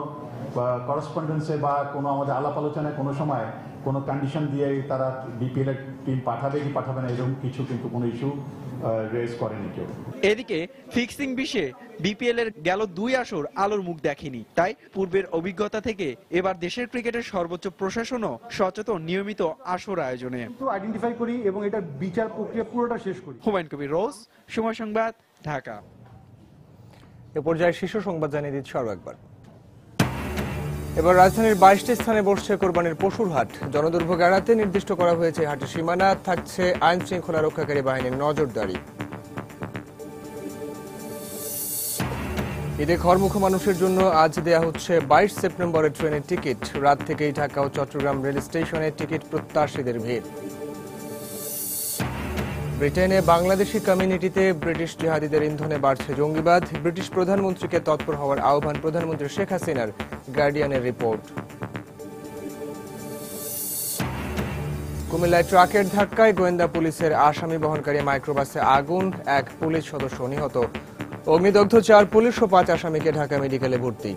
করেসপন্ডেন্সে বা কোনো আমাদের আলাপ আলোচনায় কোনো সময় কোনো কন্ডিশন দিয়ে তারা বিপিএল এর টিম পাঠাবে কি পাঠাবে না এরকম কিছু কিন্তু কোনো ইস্যু রেজ করেনি কেউ। এদিকে ফিক্সিং বিষয়ে বিপিএল এর গেল 2 আসর আলোর মুখ দেখেনি, তাই পূর্বের অভিজ্ঞতা থেকে এবার দেশের ক্রিকেটের সর্বোচ্চ প্রশাসনও সচেতন নিয়মিত আসর আয়োজনে। আইডেন্টিফাই করি এবং এটা বিচার প্রক্রিয়া পুরোটা শেষ করি। হুমায়ুন কবির রোজ, সময় সংবাদ, ঢাকা। এ পর্যায়ে শীর্ষ সংবাদ জানিয়ে দিচ্ছি আরো একবার। এবার রাজধানীর 22টি স্থানে বসছে কোরবানির পশুর হাট। জনদুর্ভোগ এড়াতে নির্দিষ্ট করা হয়েছে হাটের সীমানা, থাকছে আইন শৃঙ্খলা রক্ষাকারী বাহিনীর নজরদারি। ঈদে ঘরমুখো মানুষের জন্য আজ দেয়া হচ্ছে 22 সেপ্টেম্বরের ট্রেনের টিকিট। রাত থেকেই ঢাকা ও চট্টগ্রাম রেল স্টেশনে টিকিট প্রত্যাশীদের ভিড়। ব্রিটেনে বাংলাদেশি কমিউনিটিতে ব্রিটিশ জিহাদিদের ইন্ধনে বাড়ছে জঙ্গিবাদ। ব্রিটিশ প্রধানমন্ত্রীকে তৎপর হওয়ার আহ্বান প্রধানমন্ত্রী শেখ হাসিনার, গার্ডিয়ানের রিপোর্ট। কুমিল্লায় ট্রাকের ধাক্কায় গোয়েন্দা পুলিশের আসামি বহনকারী মাইক্রোবাসে আগুন, 1 পুলিশ সদস্য নিহত। অগ্নিদগ্ধ 4 পুলিশ ও 5 আসামিকে ঢাকা মেডিকেলে ভর্তি।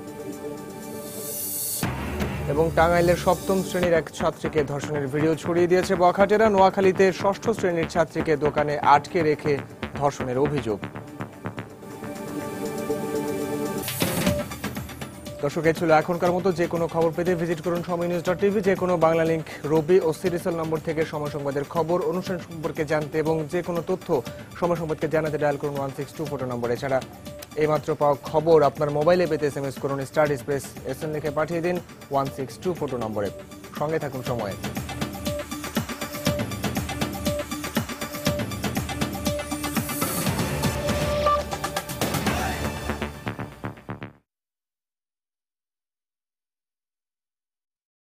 এবং টাঙ্গাইলের 7ম শ্রেণীর এক ছাত্রীকে ধর্ষণের ভিডিও ছড়িয়ে দিয়েছে বখাটেরা। নোয়াখালীতে 6ষ্ঠ শ্রেণীর ছাত্রীকে দোকানে আটকে রেখে ধর্ষণের অভিযোগ। দর্শক, এই ছিল এখনকার মতো। যে কোনো খবর পেতে ভিজিট করুন সময়নিউজ.টিভি। যে কোনো বাংলা লিংক, রবি ও সিরিয়াল নম্বর থেকে সময় সংবাদের খবর, অনুষ্ঠান সম্পর্কে জানতে এবং যে কোনো তথ্য সময় সংবাদকে জানাতে ডায়াল করুন 162 নম্বর। এছাড়া এইমাত্র পাওয়া খবর আপনার মোবাইলে পেতে SMS করুন *SN লিখে পাঠিয়ে দিন 162 নম্বরে। সঙ্গে থাকুন সময়ে।